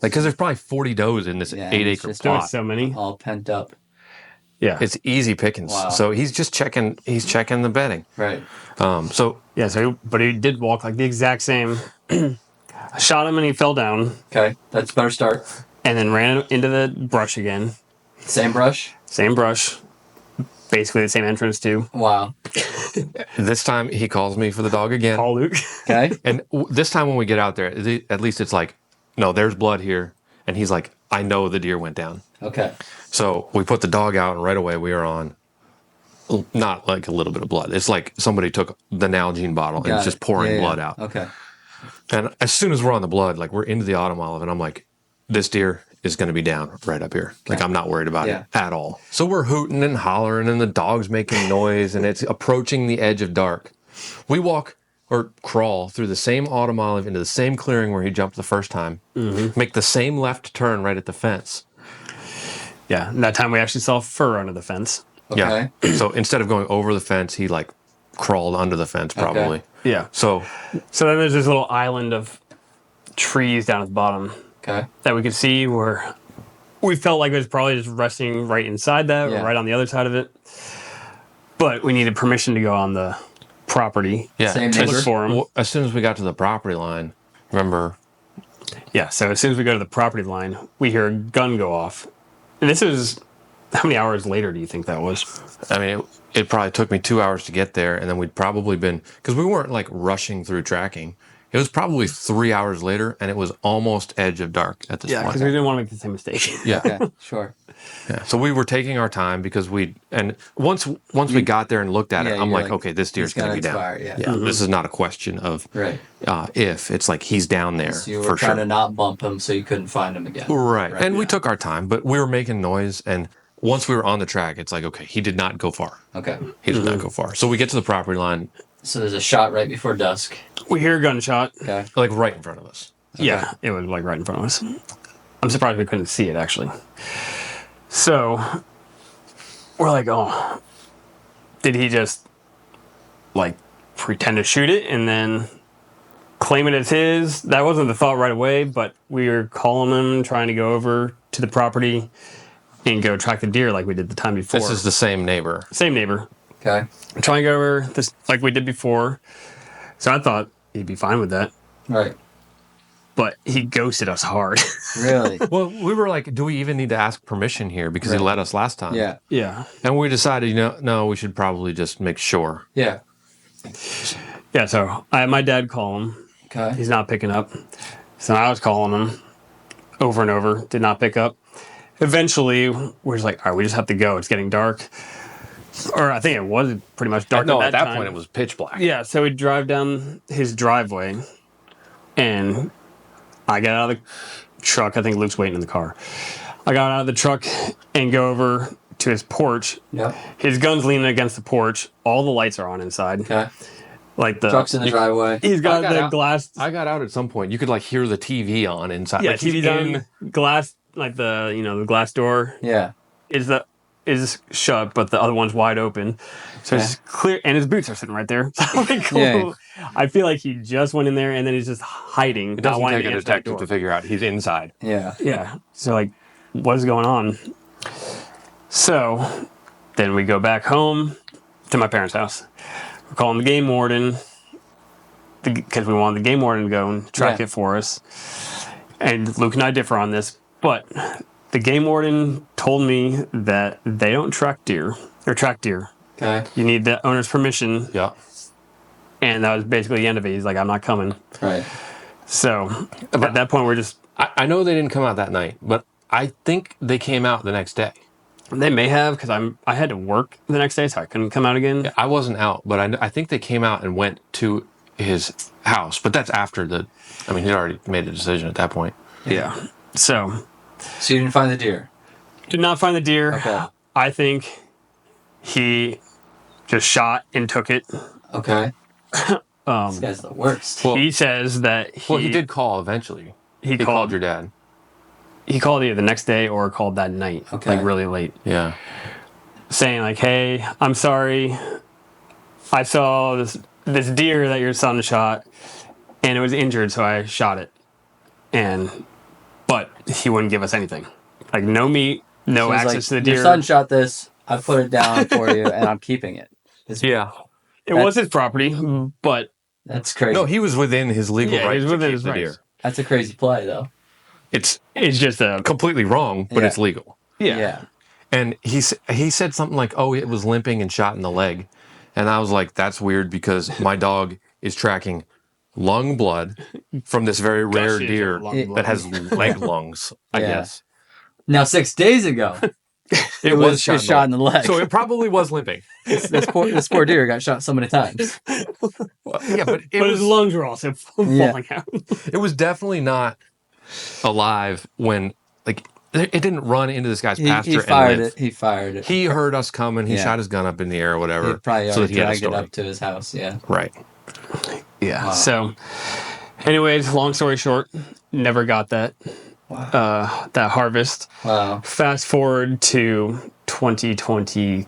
Like, because there's probably 40 does in this Yeah, 8 it's acre just There plot. was so many. All pent up. Yeah. It's easy pickings. Wow. So he's just checking. He's checking the bedding. Right. So Yeah, but he did walk like the exact same. I shot him and he fell down Okay. That's a better start. and then ran into the brush again. Same brush. Same brush. Basically the same entrance too. Wow. this time he calls me for the dog again. Call Luke. Okay. And this time when we get out there, at least it's like, no, there's blood here. And he's like, I know the deer went down. Okay. So we put the dog out, and right away we are on not like a little bit of blood. It's like somebody took the Nalgene bottle and Got it's just it. pouring Yeah, blood yeah. out. Okay. And as soon as we're on the blood, like we're into the autumn olive, and I'm like, this deer is going to be down right up here. Like I'm not worried about Yeah. it at all. So we're hooting and hollering, and the dog's making noise, and it's approaching the edge of dark. We walk or crawl through the same autumn olive into the same clearing where he jumped the first time, make the same left turn right at the fence. Yeah, and that time we actually saw fur under the fence. Okay. Yeah. So instead of going over the fence, he like crawled under the fence probably. Yeah. So So then there's this little island of trees down at the bottom Okay. that we could see where we felt like it was probably just resting right inside that Yeah. or right on the other side of it. But we needed permission to go on the property. yeah, Same To neighbor? look for him. Well, as soon as we got to the property line, remember, Yeah, so as soon as we go to the property line, we hear a gun go off. And this is, how many hours later do you think that was? I mean, it probably took me 2 hours to get there, and then we'd probably been, because we weren't like rushing through tracking. It was probably 3 hours later, and it was almost edge of dark at this Yeah, point. because we didn't want to make the same mistake. Yeah. Okay. Sure. Yeah. So we were taking our time because once we got there and looked at it, Yeah, I'm you're like, like, okay, this deer's he's going to gonna be down. expire, yeah. This is not a question of Right. if. It's like he's down there So you were for trying sure. to not bump him so you couldn't find him again. Right. And we yeah. took our time, but we were making noise. And once we were on the track, it's like, okay, he did not go far. Okay. He did not go far. So we get to the property line, So there's a shot right before dusk. We hear a gunshot. Okay. like right in front of us. Yeah, it was like right in front of us. I'm surprised we couldn't see it actually. So we're like, oh, did he just like pretend to shoot it and then claim it as his? That wasn't the thought right away, but we were calling him, trying to go over to the property and go track the deer like we did the time before. This is the same neighbor. Same neighbor. Okay. Trying to go over this like we did before. So I thought he'd be fine with that. Right. But he ghosted us hard. Really? Well, we were like, do we even need to ask permission here? Because he Right. let us last time. Yeah. Yeah. And we decided, no, we should probably just make sure. Yeah. Yeah, so I had my dad call him. Okay. He's not picking up. So I was calling him over and over, did not pick up. Eventually, we're just like, all right, we just have to go. It's getting dark. Or I think it was pretty much dark. No, at at that time. point it was pitch black. Yeah, so we drive down his driveway, and I get out of the truck. I think Luke's waiting in the car. I got out of the truck and go over to his porch. Yep. His gun's leaning against the porch. All the lights are on inside. Okay. Like the Truck's in the driveway. He's got I got the out. glass. I got out at some point. You could like hear the TV on inside. Yeah, like he's TV's in. on glass, like the glass door Yeah. is shut, but the other one's wide open. So it's clear, and his boots are sitting right there. So like, Yeah. I feel like he just went in there and then he's just hiding. It doesn't not wanting take to a answer that detective door. to figure out he's inside. Yeah. Yeah. So like, what is going on? So then we go back home to my parents' house. We're calling the game warden because we wanted the game warden to go and track Yeah. it for us. And Luke and I differ on this, but the game warden told me that they don't track deer. Or track deer. Okay. You need the owner's permission. Yeah. And that was basically the end of it. He's like, I'm not coming. Right. So at that point, we're just, I know they didn't come out that night, but I think they came out the next day. they may have because I had to work the next day, so I couldn't come out again. I wasn't out, but I think they came out and went to his house. But that's after he'd already made a decision at that point. Yeah. So So you didn't find the deer. did not find the deer. Okay. I think he just shot and took it. Okay. This guy's the worst. Well, He says that he did call eventually. He He called called your dad. He called either the next day or called that night, Okay. like really late, Yeah. saying like, "Hey, I'm sorry. I saw this deer that your son shot, and it was injured, so I shot it." But he wouldn't give us anything, like no meat, no So he's access like, to the deer. Your son shot this. I put it down for you, and I'm keeping it. Yeah. It was his property, but That's crazy. No, he was within his legal Yeah, he rights was to within keep his the rights. deer. That's a crazy play, though. It's it's just a completely wrong, but Yeah. it's legal. Yeah. And he said something like, "Oh, it was limping and shot in the leg," and I was like, "That's weird because my dog is tracking lung blood from this very rare Gushes of deer lung blood. that has leg lungs." I Yeah. guess Now, 6 days ago, it was shot in the leg. so it probably was limping. this poor deer got shot so many times. Yeah, but it but his was lungs were also falling out. it was definitely not alive when like it didn't run into this guy's pasture He and fired live. it. He fired it. He heard us coming. He Yeah. shot his gun up in the air or He whatever, probably so that already he had a dragged it story. up to his house. Yeah. Right. Yeah. Wow. So, anyways, long story short, never got that that harvest. Wow. Fast forward to 2022.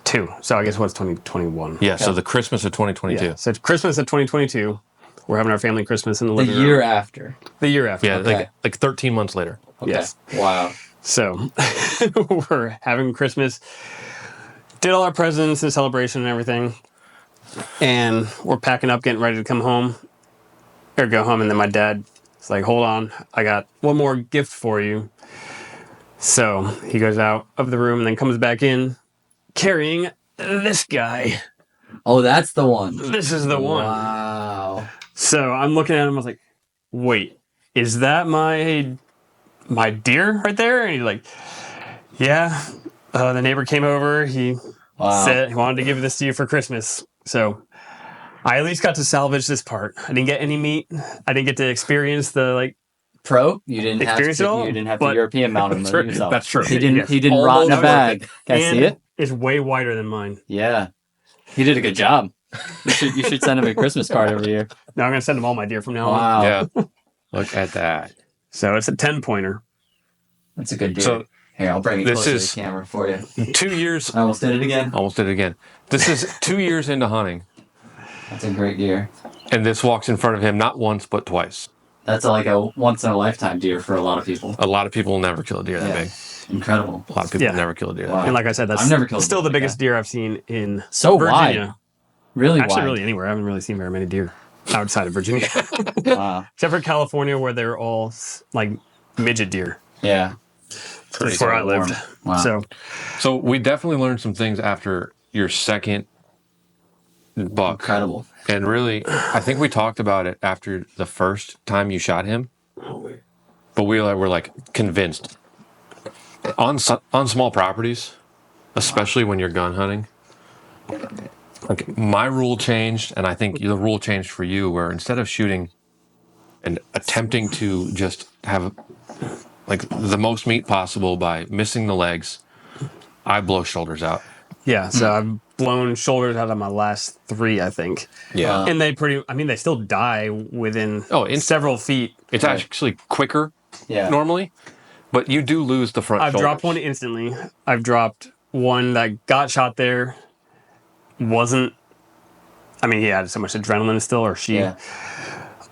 Two. So I guess what's 2021? Yeah. So the Christmas of 2022. Yeah. So it's Christmas of 2022. We're having our family Christmas in the The living year room. after. The year after. Yeah, Okay. like 13 months later. Okay. Yes. Wow. So we're having Christmas. Did all our presents and celebration and everything. And we're packing up, getting ready to come home. Or go home. And then my dad is like, hold on. I got one more gift for you. So he goes out of the room and then comes back in carrying this guy. Oh, that's the one. This is the one. Wow. So I'm looking at him. I was like, "Wait, is that my deer right there?" And he's like, "Yeah." The neighbor came over. He Wow. said he wanted to give this to you for Christmas. So I at least got to salvage this part. I didn't get any meat. I didn't get to experience the Pro, you didn't have Experience to. it all, You didn't have but- the European mountain That's right. yourself. That's true. He didn't. Yes. He didn't rot in a Almost bag. Can I and see it? it's way wider than mine. Yeah. He did a good job. You should send him a Christmas card every year. Now I'm gonna send him all my deer from now on. Wow. Yeah. Look at that. So it's a 10-pointer. That's a good deer. So Here, I'll bring it this closer is- to the camera for you. 2 years. I almost did it again. Almost did it again. This is 2 years into hunting, That's a great deer. and this walks in front of him not once but twice. That's like a once in a lifetime deer for a lot of people. A lot of people will never kill a deer that Yeah. big. Incredible. A lot of people Yeah. never kill a deer Wow. that And big. like I said, that's I've never killed still one the like biggest that. deer I've seen in So Virginia. wide. Really Actually, wide. really anywhere. I haven't really seen very many deer outside of Virginia, Wow. except for California, where they're all like midget deer. Yeah. That's where I lived. Wow. So So we definitely learned some things after your second buck. Incredible. And really, I think we talked about it after the first time you shot him. But we were like convinced on small properties, especially when you're gun hunting. Like my rule changed, and I think the rule changed for you, where instead of shooting and attempting to just have like the most meat possible by missing the legs, I blow shoulders out. yeah, so I've blown shoulders out of my last 3, I think, Yeah, and they still die within Oh, several feet. it's actually quicker Yeah. normally, but you do lose the front. I've shoulders. dropped one instantly. I've dropped one that got shot there. Wasn't. I mean, he had so much adrenaline still, or she. Yeah.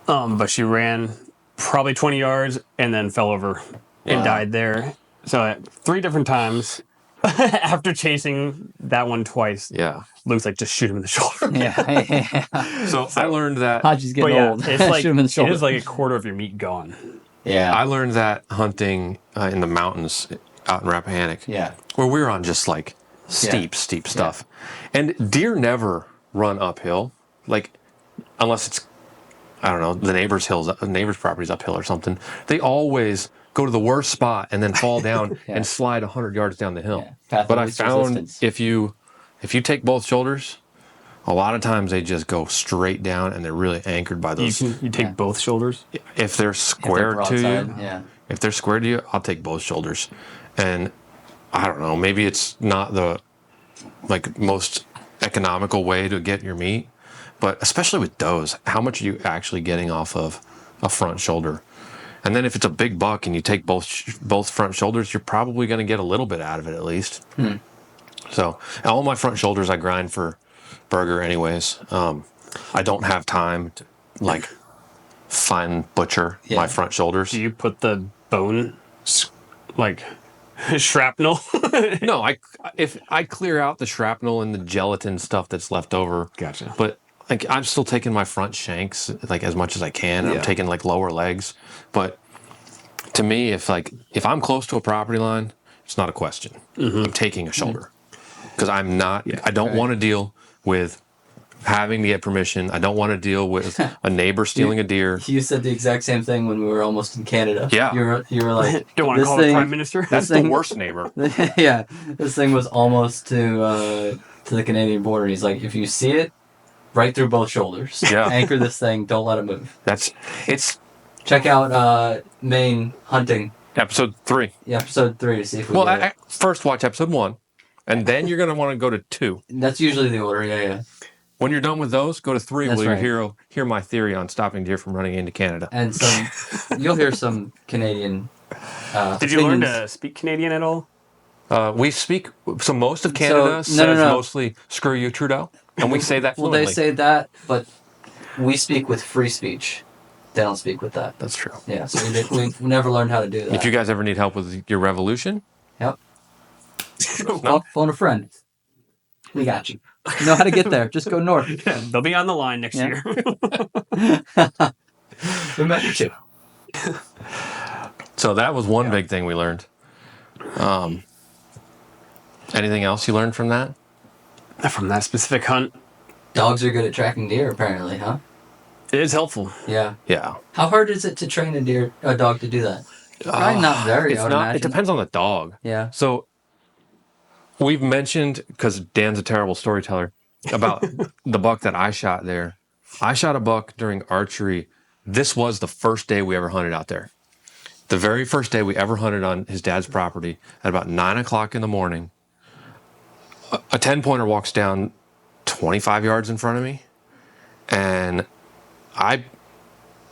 But she ran probably 20 yards and then fell over and Wow. died there. So 3 different times after chasing that one twice, Yeah. Luke's like, just shoot him in the shoulder. Yeah. So I learned that. Haji's But getting yeah, old. it's like Shoot him in the it shoulder. is like a quarter of your meat gone. yeah. I learned that hunting in the mountains out in Rappahannock, yeah. where we're on just like steep stuff, and deer never run uphill, like unless it's I don't know the neighbor's property's uphill or something. They always go to the worst spot and then fall down Yeah. and slide 100 yards down the hill. Yeah. Path of But I least found resistance. if you take both shoulders, a lot of times they just go straight down and they're really anchored by those. You take both shoulders. If they're square to you, Broadside, yeah. if they're square to you, I'll take both shoulders. And I don't know, maybe it's not the like most economical way to get your meat, but especially with does, how much are you actually getting off of a front shoulder? And then if it's a big buck and you take both front shoulders, you're probably going to get a little bit out of it at least. So all my front shoulders I grind for burger anyways. I don't have time to like fine butcher Yeah. my front shoulders. Do you put the bone like Shrapnel. No, if I clear out the shrapnel and the gelatin stuff that's left over. Gotcha. But like I'm still taking my front shanks like as much as I can. And Yeah. I'm taking like lower legs. But to me, if I'm close to a property line, it's not a question. I'm taking a shoulder because I'm not. I don't want to deal with having to get permission. I don't want to deal with a neighbor stealing a deer. You said the exact same thing when we were almost in Canada. Yeah. You were like, Don't want to this call the thing- prime minister. That's the thing- worst neighbor. yeah, this thing was almost to the Canadian border. He's like, if you see it, right through both shoulders. Yeah. Anchor this thing. Don't let it move. It's Check out Maine hunting, episode 3. episode 3 to see if we Well, get it. I first watch episode 1, and then you're gonna want to go to 2. That's usually the order. Yeah. When you're done with those, go to 3. That's Where right. you hear my theory on stopping deer from running into Canada. And you'll hear some Canadian. Did you learn opinions. to speak Canadian at all? We speak so most of Canada says no. mostly "screw you, Trudeau," and we say that Well, fluently. they say that, but we speak with free speech. They don't speak with that. That's true. Yeah, so we never learned how to do that. If you guys ever need help with your revolution, Yep. Phone a friend. We got you. You know how to get there. Just go north. They'll be on the line next Yeah. year. We met you too. so that was one big thing we learned. Anything else you learned from that? From that specific hunt, Dogs are good at tracking deer, apparently, huh? it is helpful. Yeah. Yeah, How hard is it to train a dog to do that? Probably not very. it's I would not. imagine. It depends on the dog. Yeah. So we've mentioned, because Dan's a terrible storyteller, about the buck that I shot there. I shot a buck during archery. This was the first day we ever hunted out there. The very first day we ever hunted on his dad's property at about 9 o'clock in the morning. A 10-pointer walks down 25 yards in front of me, and I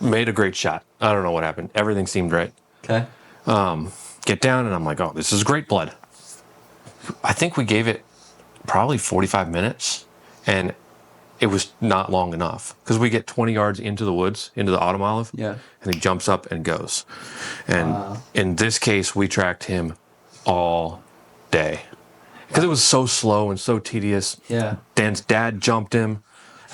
made a great shot. I don't know what happened. Everything seemed right. Okay. Get down, and I'm like, oh, this is great blood. I think we gave it probably 45 minutes, and it was not long enough because we get 20 yards into the woods, into the autumn olive, Yeah. and he jumps up and goes. And in this case, we tracked him all day because it was so slow and so tedious. Yeah. Dan's dad jumped him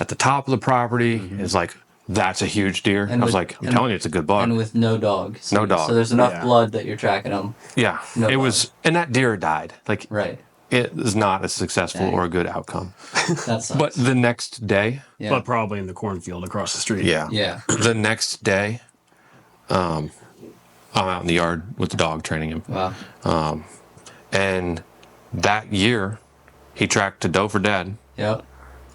at the top of the property. Is like, that's a huge deer. And I was with- like, I'm telling you, it's a good buck. And with no dog. So, No dog. So there's enough Yeah. blood that you're tracking them. Yeah, No it dog. was, and that deer died. Like, Right. it is not a successful Dang. or a good outcome. That sucks. But the next day, yeah. But probably in the cornfield across the street. Yeah. the next day, I'm out in the yard with the dog training him, Wow. and that year, he tracked a doe for dad Yep.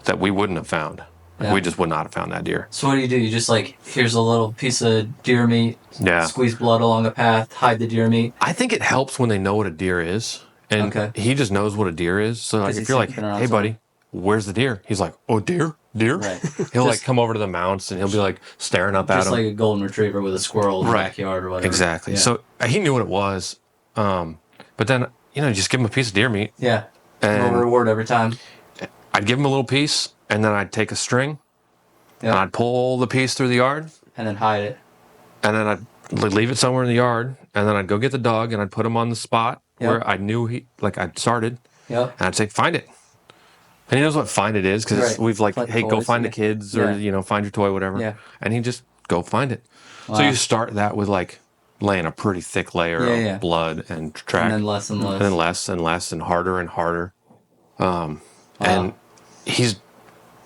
that we wouldn't have found. Yeah. We just would not have found that deer. So what do? You just like, here's a little piece of deer meat, Yeah. squeeze blood along a path, hide the deer meat. I think it helps when they know what a deer is, and Okay. he just knows what a deer is. So like, 'Cause if he's you're like, been around "Hey, so buddy, where's the deer?" He's like, "Oh, deer." Right. He'll like Just- come over to the mounts and he'll be like staring up at Just him. like a golden retriever with a squirrel in the Right. backyard or whatever. Exactly. Yeah. So he knew what it was. But then, just give him a piece of deer meat. Yeah. And No reward every time. I'd give him a little piece, and then I'd take a string, and Yeah. I'd pull the piece through the yard, And then hide it. and then I'd leave it somewhere in the yard, and then I'd go get the dog, and I'd put him on the spot Yep. where I knew I'd started, Yep. and I'd say, find it. And he knows what find it is, because Right. we've like, Like hey, go toys, find the yeah. kids, or, Yeah. find your toy, whatever. Yeah. And he just go find it. So Wow. you start that with like laying a pretty thick layer Yeah, of yeah. blood and track. And then less and less. And then less and less and harder and harder. And he's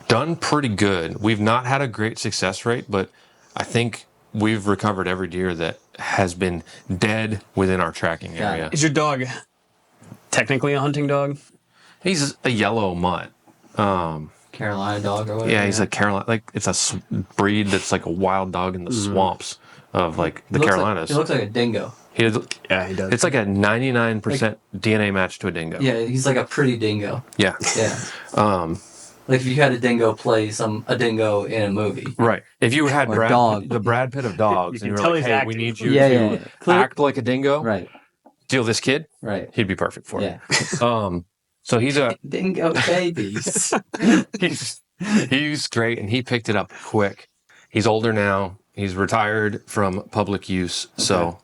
done pretty good. We've not had a great success rate, but I think we've recovered every deer that has been dead within our tracking Got area. it. Is your dog technically a hunting dog? He's a yellow mutt. Carolina dog or whatever. Yeah, he's a Carolina, like it's a breed that's like a wild dog in the swamps of like the He looks like- Carolinas. he looks like a dingo. Yeah, he does. It's like a 99% DNA match to a dingo. Yeah, he's like a pretty dingo. Yeah. Yeah. Like if you had a dingo play a dingo in a movie. Right. If you had Or dog. the Brad Pitt of dogs, You and can you tell were like, he's "Hey, we acting. need you Yeah, to yeah, yeah. act like a dingo, Right. steal this kid," Right. he'd be perfect for Yeah. it. So Dingo babies. he's great, and he picked it up quick. He's older now. He's retired from public use, so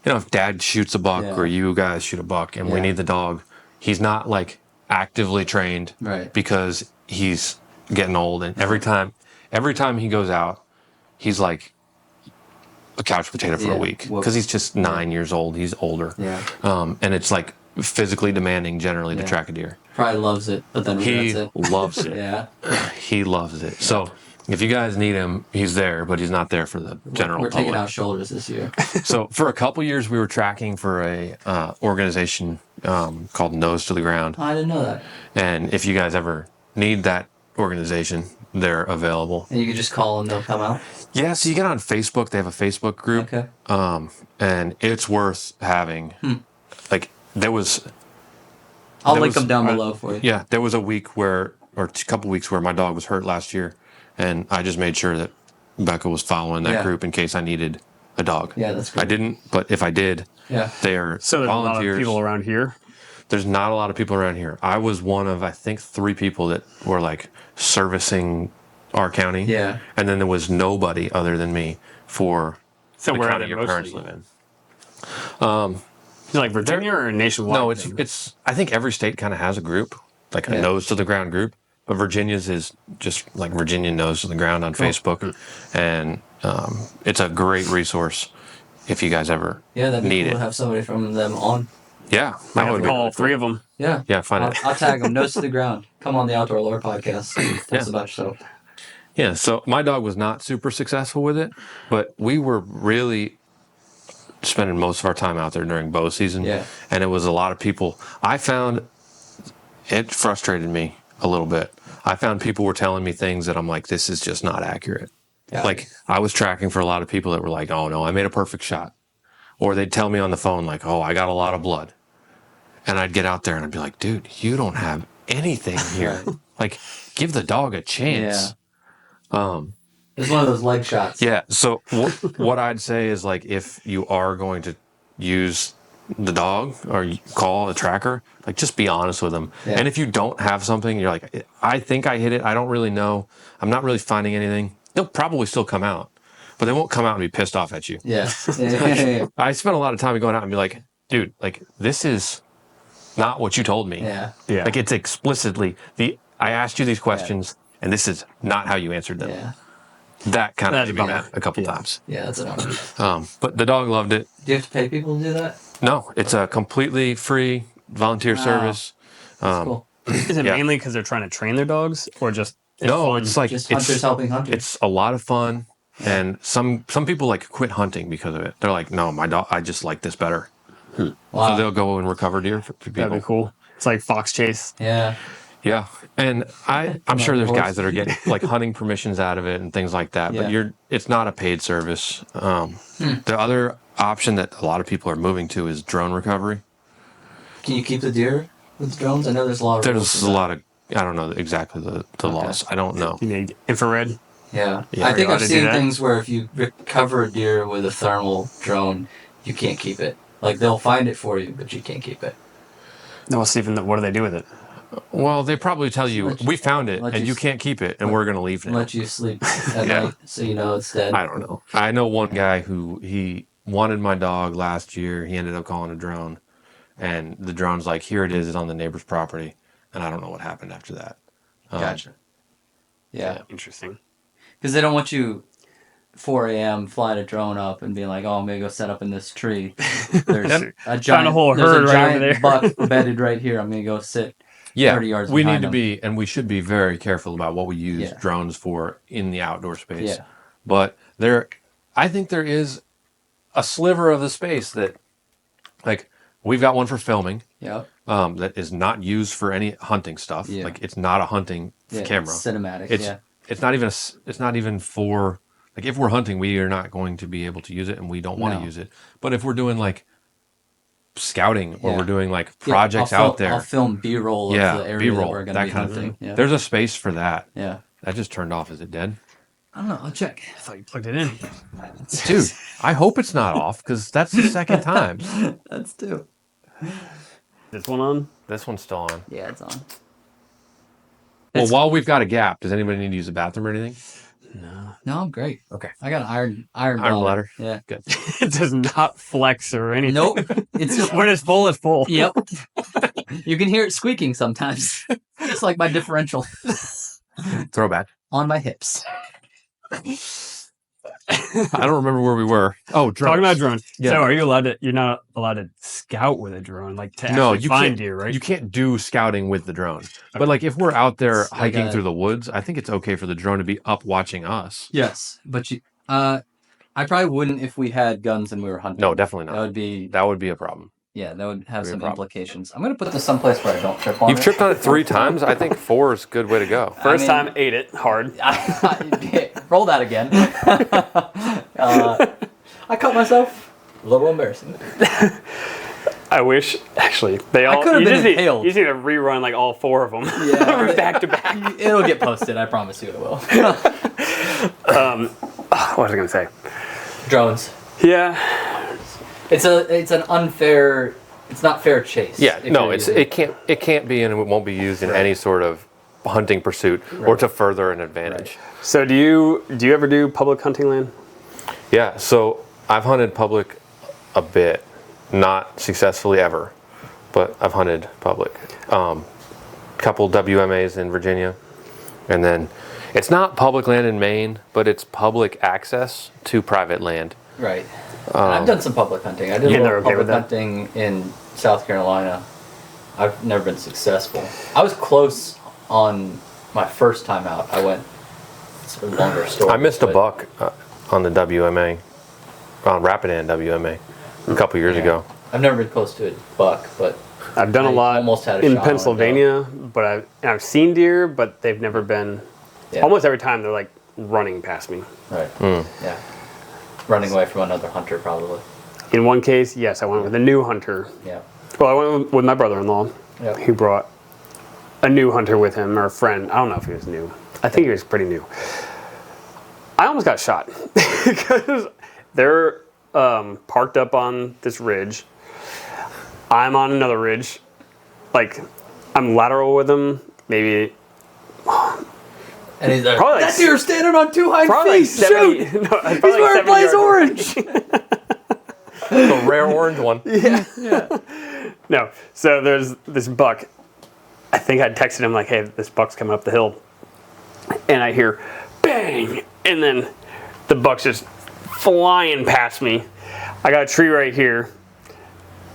if Dad shoots a buck Yeah. or you guys shoot a buck and we Yeah. need the dog, he's not like actively trained, Right. because he's getting old, and every time he goes out, he's like a couch potato for Yeah. a week Well, because he's just 9 years old. He's older. Yeah. And it's like physically demanding generally to Yeah. track a deer. Probably loves it, but then He regrets it. loves it. Yeah. He loves it. So if you guys need him, he's there, but he's not there for the general We're taking public. out shoulders this year. So for a couple years, we were tracking for a organization called Nose to the Ground. I didn't know that. And if you guys ever need that organization, they're available. And you can just call and they'll come out. Yeah, so you get on Facebook. They have a Facebook group. Okay. And it's worth having. Like there was, I'll There link was- them down below for you. yeah, there was a week where, or a couple weeks where my dog was hurt last year, and I just made sure that Becca was following that Yeah. group in case I needed a dog. Yeah, that's I great. didn't, but if I did, Yeah. they are So there's a lot of volunteers. people around here. There's not a lot of people around here. I was one of, I think, 3 people that were like servicing our county. Yeah. And then there was nobody other than me for So the where are county they your parents mostly? live in. Is it like Virginia or nationwide? No, thing? it's. I think every state kind of has a group, like a Yeah. nose to the ground group. But Virginia's is just like Virginia Nose to the Ground on Facebook, and it's a great resource if you guys ever Yeah, that'd be need cool it. to have somebody from them on. Yeah, I that have would to be call really all 3 of them. Yeah. Yeah, find I'll, it. I'll tag them. Nose to the ground. Come on the Outdoor Lore podcast. Tell us Yeah. about yourself. Yeah, so my dog was not super successful with it, but we were really spending most of our time out there during bow season. Yeah. And it was a lot of people. I found it frustrated me a little bit. I found people were telling me things that I'm like, this is just not accurate. Yeah. Like I was tracking for a lot of people that were like, oh no, I made a perfect shot. Or they'd tell me on the phone, like, oh, I got a lot of blood. And I'd get out there and I'd be like, dude, you don't have anything here. Right. Like, give the dog a chance. It's one of those leg shots. Yeah. So what I'd say is like if you are going to use the dog or you call a tracker, like just be honest with them. Yeah. And if you don't have something, you're like, I think I hit it. I don't really know. I'm not really finding anything. They'll probably still come out, but they won't come out and be pissed off at you. Yeah. Yeah. I spent a lot of time going out and be like, dude, like this is not what you told me. Yeah. Yeah. Like it's explicitly I asked you these questions and this is not how you answered them. Yeah. That kind That's of a made me bummer. mad a couple Yeah. times. Yeah, that's an But the dog loved it. Do you have to pay people to do that? No, it's a completely free volunteer service. That's cool. Is it Yeah. mainly because they're trying to train their dogs, or just No, fun? it's like Just hunters helping hunters. it's a lot of fun, and some people like quit hunting because of it. They're like, no, my dog, I just like this better. So Wow. they'll go and recover deer for people. That'd be cool. It's like fox chase. Yeah. Yeah, and I'm sure there's horse. guys that are getting like hunting permissions out of it and things like that. Yeah. But it's not a paid service. The other option that a lot of people are moving to is drone recovery. Can you keep the deer with drones? I know there's a lot of rules There's for a that. lot of I don't know exactly the laws. I don't know. You need infrared. Yeah. Yeah. I think Are you allowed I've to do seen that? things where if you recover a deer with a thermal drone, you can't keep it. Like they'll find it for you, but you can't keep it. No, Stephen, what do they do with it? Well, they probably tell you Let you- we found it let and you you s- can't keep it, and we're gonna leave now. Let you sleep at Yeah. night so you know it's dead. I don't know. I know one guy who he wanted my dog last year. He ended up calling a drone, and the drone's like, "Here it is. It's on the neighbor's property," and I don't know what happened after that. Gotcha. Yeah. Interesting. Because they don't want you 4 a.m. flying a drone up and being like, oh, I'm going to go set up in this tree. There's a giant, whole there's herd a right giant over there." buck bedded right here. I'm going to go sit. Yeah, 30 yards we need behind to them. be, and we should be very careful about what we use Yeah. drones for in the outdoor space. Yeah. But I think there is a sliver of the space that, like, we've got one for filming. Yep. That is not used for any hunting stuff. Yeah. Like it's not a hunting Yeah, camera. it's cinematic. It's yeah. it's not even it's not even for like if we're hunting, we are not going to be able to use it, and we don't want to No. use it. But if we're doing like scouting or Yeah. we're doing like Yeah, projects I'll out there, I'll film B-roll of the area B-roll, that we're going to that be kind of hunting. thing. Yeah. There's a space for that. Yeah. That just turned off. Is it dead? I don't know. I'll check. I thought you plugged it in. Dude, I hope it's not off because that's the second time. That's two. This one on? This one's still on. Yeah, it's on. Well, It's- while we've got a gap, does anybody need to use the bathroom or anything? No, I'm great. Okay. I got an iron bladder. Yeah. Good. It does not flex or anything. Nope. It's just When it's full, it's full. Yep. You can hear it squeaking sometimes. It's like my differential Throwback. on my hips. I don't remember where we were. Oh, drones. Talking about drones. Yeah. So are you allowed to, you're not allowed to scout with a drone, like to No, actually you find can't. deer, right? You can't do scouting with the drone. But like if we're out there It's like hiking a- through the woods, I think it's okay for the drone to be up watching us. Yes, but I probably wouldn't if we had guns and we were hunting. No, definitely That not. would be That would be a problem. that would have Be a some problem. implications. I'm gonna put this someplace where I don't trip on You've it. tripped on it 3 times. I think 4 is a good way to go. First I mean- time, ate it hard. Roll that again. I cut myself. A little embarrassing. I wish, actually, they all. could have you been just need- impaled. You just need to rerun like all 4 of them. Yeah. back to back. It'll get posted. I promise you it will. What was I gonna say? Drones. Yeah, It's an unfair. It's not fair chase. Yeah, if no, you're it's using- it can't be and it won't be used in any sort of hunting pursuit or to further an advantage. So do you ever do public hunting land? Yeah, so I've hunted public a bit, not successfully ever, but I've hunted public. Couple WMAs in Virginia, and then it's not public land in Maine, but it's public access to private land. Right. And I've done some public hunting. I did a And little they're okay public with that? hunting in South Carolina. I've never been successful. I was close on my first time out. I went. It's a longer story. I missed a but- buck on the WMA, on Rapidan WMA, a couple years Yeah. ago. I've never been close to a buck, but I've done a I lot almost had a in shot on it, Pennsylvania, but I've seen deer, but they've never been. yeah. Almost every time they're like running past me. Right. Yeah. Running away from another hunter, probably. In one case, yes, I went with a new hunter. Yeah. Well, I went with my brother-in-law. Yep. He brought a new hunter with him, or a friend. I don't know if he was new. I think he was pretty new. I almost got shot because they're parked up on this ridge. I'm on another ridge. Like, I'm lateral with them, maybe And he's like, Probably like that deer's standing on 2 hind probably feet. like 70. Shoot! No, probably He's like wearing 70 Blaze yards. Orange. The rare orange one. No, so there's this buck. I think I texted him like, "Hey, this buck's coming up the hill," and I hear bang, and then the buck's just flying past me. I got a tree right here,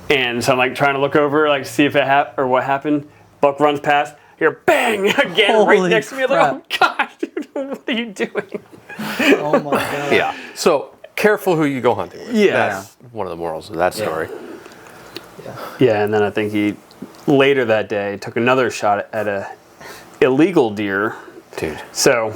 and so I'm like trying to look over, like see if it or what happened. Buck runs past. Hear bang again, right Holy next to me. I'm like, oh gosh, dude, what are you doing? Oh my god. Yeah. So careful who you go hunting with. Yeah. That's one of the morals of that story. Yeah, and then I think he later that day took another shot at a illegal deer. Dude. So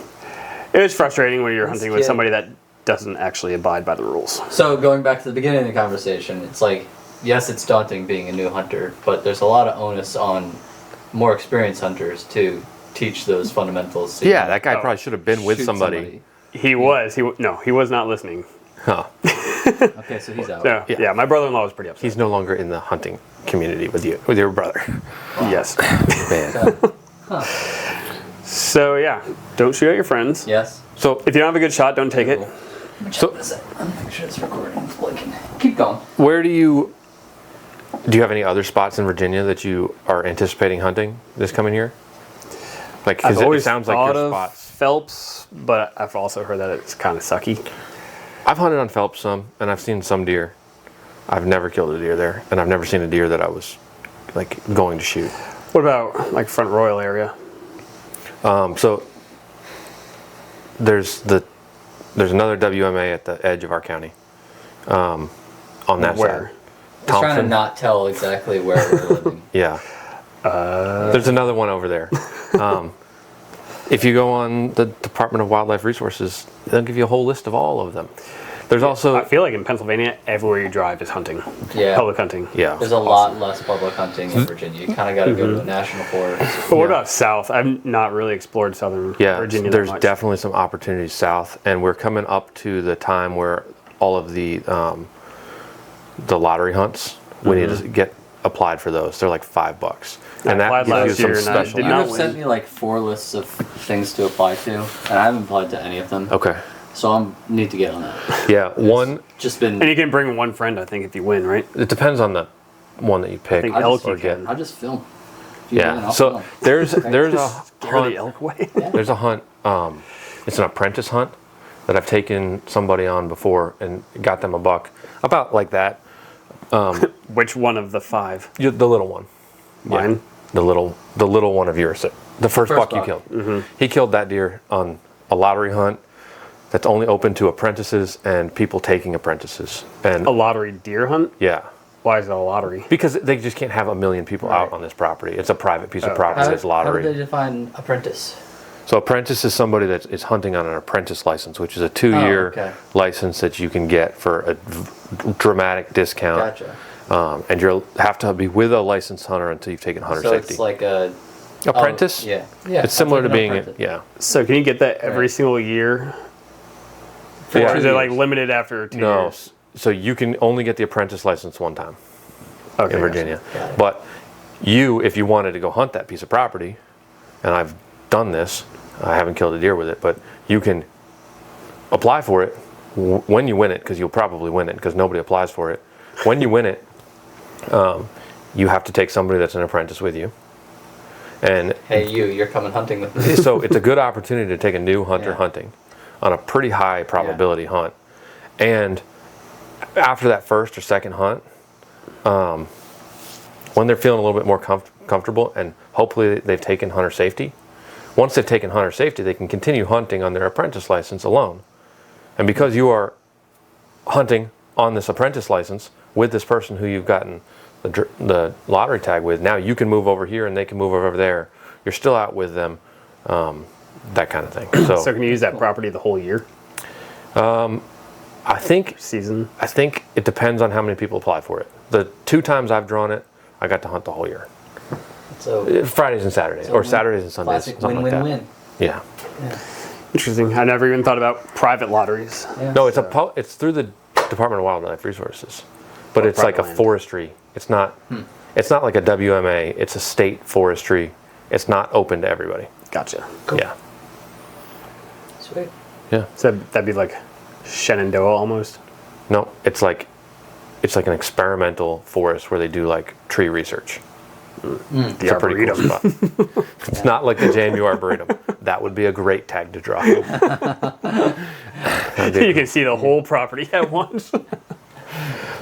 it was frustrating when you're hunting with kid. somebody that doesn't actually abide by the rules. So going back to the beginning of the conversation, it's like, yes, it's daunting being a new hunter, but there's a lot of onus on more experienced hunters to teach those fundamentals. so you Yeah, can that guy Oh. probably should have been with shoot somebody. He was not listening. Huh. Okay, so he's out. So yeah, my brother-in-law was pretty upset. He's no longer in the hunting community with you, with your brother. Yes. Man. So yeah, don't shoot at your friends. Yes. So If you don't have a good shot, don't take it. So- I'm making sure it's recording. It's blinking. Keep going. where do you have any other spots in Virginia that you are anticipating hunting this coming year? Like, because I've it always sounds like thought your of spots. Phelps, but I've also heard that it's kind of sucky. I've hunted on Phelps some, and I've seen some deer. I've never killed a deer there, and I've never seen a deer that I was like going to shoot. What about like Front Royal area? So there's another WMA at the edge of our county. On that Where? side. Just trying to Thompson. not tell exactly where we're living. Yeah. There's another one over there. If you go on the Department of Wildlife Resources, they'll give you a whole list of all of them. There's also I feel like in Pennsylvania, everywhere you drive is hunting. Yeah. Public hunting. yeah. There's a lot less public hunting in Virginia. You kind of got to go to a national forest. But what about south? I've not really explored southern Yeah, Virginia there's that much. definitely some opportunities south, and we're coming up to the time where all of the lottery hunts. We need to get applied for those. They're like $5, I and that applied gives you last some year and I special. did You not have win. sent me like 4 lists of things to apply to, and I haven't applied to any of them. Okay. So I need to get on that. Yeah. One. Just been. And you can bring one friend, I think, if you win, right? It depends on the one that you pick. think I elk just- you or get. can. I'll just film. If you win, Yeah. I'll So film. there's a Scare the hunt. elk away. There's a hunt. It's an apprentice hunt that I've taken somebody on before and got them a buck about like that. Which one of the 5? The little one. Mine? The little one of yours. The first buck you buck. killed. Mm-hmm. He killed that deer on a lottery hunt that's only open to apprentices and people taking apprentices. And A lottery deer hunt? yeah, Why is it a lottery? because they just can't have a million people out on this property. It's a private piece of property. It's How lottery. do they define apprentice? So apprentice is somebody that is hunting on an apprentice license, which is a 2-year okay. license that you can get for a dramatic discount. Gotcha. And you have to be with a licensed hunter until you've taken hunter So safety. it's like a apprentice? Oh, yeah. Yeah. It's similar I'll to take being an apprentice. yeah. So can you get that every Right. single year? Yeah. Or is it like limited after 2 No. years? So you can only get the apprentice license one time Okay, in gotcha. Virginia. Got it. But if you wanted to go hunt that piece of property, and I've done this, I haven't killed a deer with it, but you can apply for it when you win it, because you'll probably win it because nobody applies for it. When you win it, you have to take somebody that's an apprentice with you. And Hey, you're coming hunting with me. so it's a good opportunity to take a new hunter Yeah. hunting on a pretty high probability hunt. And after that first or second hunt, when they're feeling a little bit more comfortable and hopefully they've taken hunter safety, once they've taken hunter safety, they can continue hunting on their apprentice license alone. And because you are hunting on this apprentice license with this person who you've gotten the lottery tag with, now you can move over here and they can move over there. You're still out with them, that kind of thing. So So can you use that property the whole year? I think Season? it depends on how many people apply for it. The 2 times I've drawn it, I got to hunt the whole year. So Fridays and Saturdays, or Saturdays and Sundays, classic something like that. win-win-win. Yeah. Interesting. I never even thought about private lotteries. Yeah. No, it's through the Department of Wildlife Resources, but it's like a private land. forestry. It's not like a WMA. It's a state forestry. It's not open to everybody. Gotcha. Yeah. Sweet. Yeah. So that'd be like Shenandoah almost. No, it's like an experimental forest where they do like tree research. The It's a pretty cool Arboretum. spot. It's not like the JMU Arboretum. That would be a great tag to draw. You can see the whole property at once.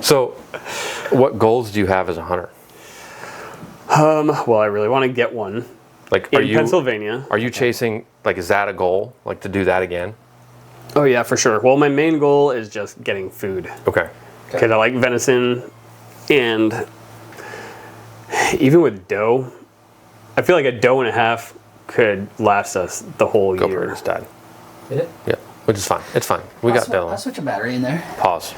So, what goals do you have as a hunter? Well, I really want to get one Like, in Pennsylvania. Are you chasing? Like, is that a goal? Like to do that again? Oh yeah, for sure. Well, my main goal is just getting food Okay. because I like venison, and even with doe, I feel like a doe and a half could last us the whole Go for year. it instead. Did it? Yeah, which is fine. It's fine. We got I'll that. switch a battery in there. Pause.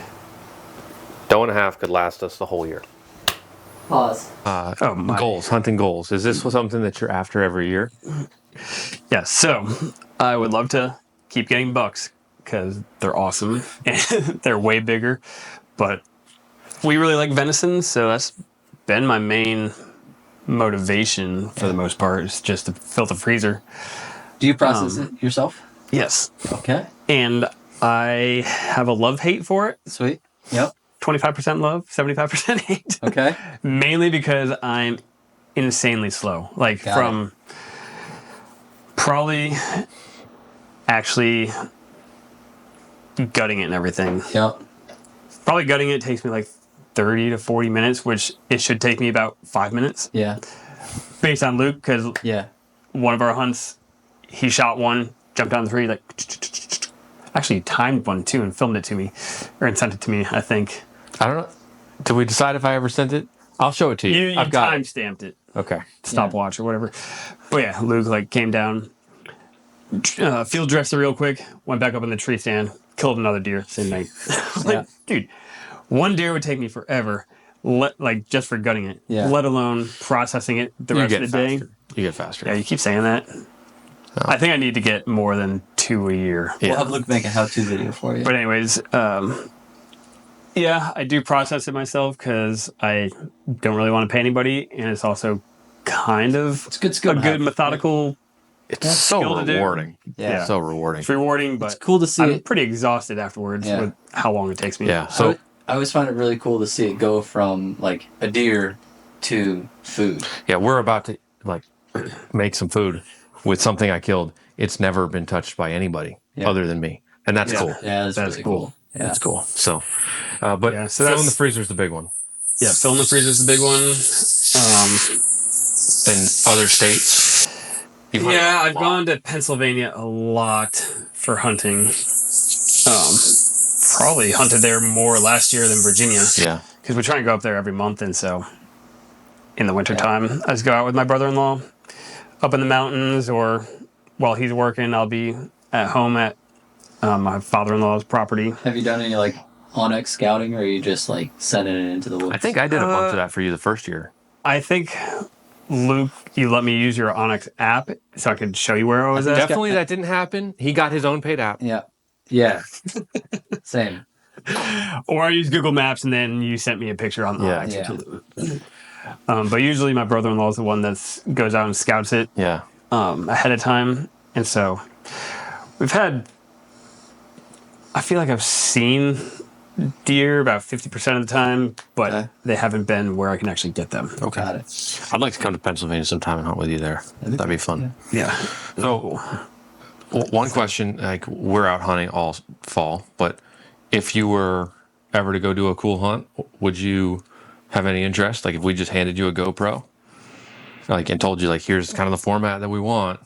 Doe and a half could last us the whole year. Pause. Oh my. Goals, hunting goals. Is this something that you're after every year? Yeah, so I would love to keep getting bucks because they're awesome and they're way bigger. But we really like venison, so that's been my main motivation for the most part, is just to fill the freezer. Do you process it yourself? Yes. Okay. And I have a love-hate for it. Sweet. Yep. 25% love, 75% hate. Okay. Mainly because I'm insanely slow. Like Got from probably actually gutting it and everything. Yep. Probably gutting it takes me like 30 to 40 minutes, which it should take me about 5 minutes Yeah. based on Luke, because Yeah. one of our hunts, he shot one, jumped on the tree, like actually timed one too and filmed it to me, and sent it to me, I think. I don't know. Did we decide if I ever sent it? I'll show it to you. You I've got time it. stamped it. Okay. Stopwatch or whatever. But yeah, Luke like came down, field dressed it real quick, went back up in the tree stand, killed another deer same night. Like, Yeah. dude, one deer would take me forever, like just for gutting it, Yeah. let alone processing it the You rest get of the day. faster. You get faster. Yeah, you keep saying that. I think I need to get more than 2 a year. We'll have Luke make a how-to video for you. But anyways, Yeah, I do process it myself because I don't really want to pay anybody, and it's also kind of It's a good skill a to good have. methodical. It's so Skill to do. rewarding. Yeah. So rewarding. It's rewarding, but It's cool to see I'm it. pretty exhausted afterwards Yeah. with how long it takes me. Yeah. So So I always find it really cool to see it go from like a deer to food. yeah, we're about to like make some food with something I killed. It's never been touched by anybody Yeah. other than me, and that's Yeah. cool. Yeah, that's That's really cool. cool. Yeah. That's cool. So, but Yeah, so filling that's- the freezer is the big one. Yeah, fill in the freezer is the big one. In other states, you've hunted Yeah, a I've lot. gone to Pennsylvania a lot for hunting. Probably hunted there more last year than Virginia. Yeah. Because we try and go up there every month, and so in the wintertime, I just go out with my brother-in-law up in the mountains, or while he's working, I'll be at home at my father-in-law's property. Have you done any like Onyx scouting, or are you just like sending it into the woods? I think I did a bunch of that for you the first year. I think, Luke, you let me use your Onyx app so I could show you where I was at. Definitely that didn't happen. He got his own paid app. Yeah. Yeah. Same. Or I used Google Maps, and then you sent me a picture on Yeah. Onyx. Yeah. But usually my brother-in-law is the one that goes out and scouts it Yeah. ahead of time. And so we've had, I feel like I've seen deer about 50% of the time, but Okay. they haven't been where I can actually get them. Okay. Got it. I'd like to come to Pennsylvania sometime and hunt with you there. That'd be fun. Yeah. So, one question, like we're out hunting all fall, but if you were ever to go do a cool hunt, would you have any interest? Like if we just handed you a GoPro, like and told you like here's kind of the format that we want,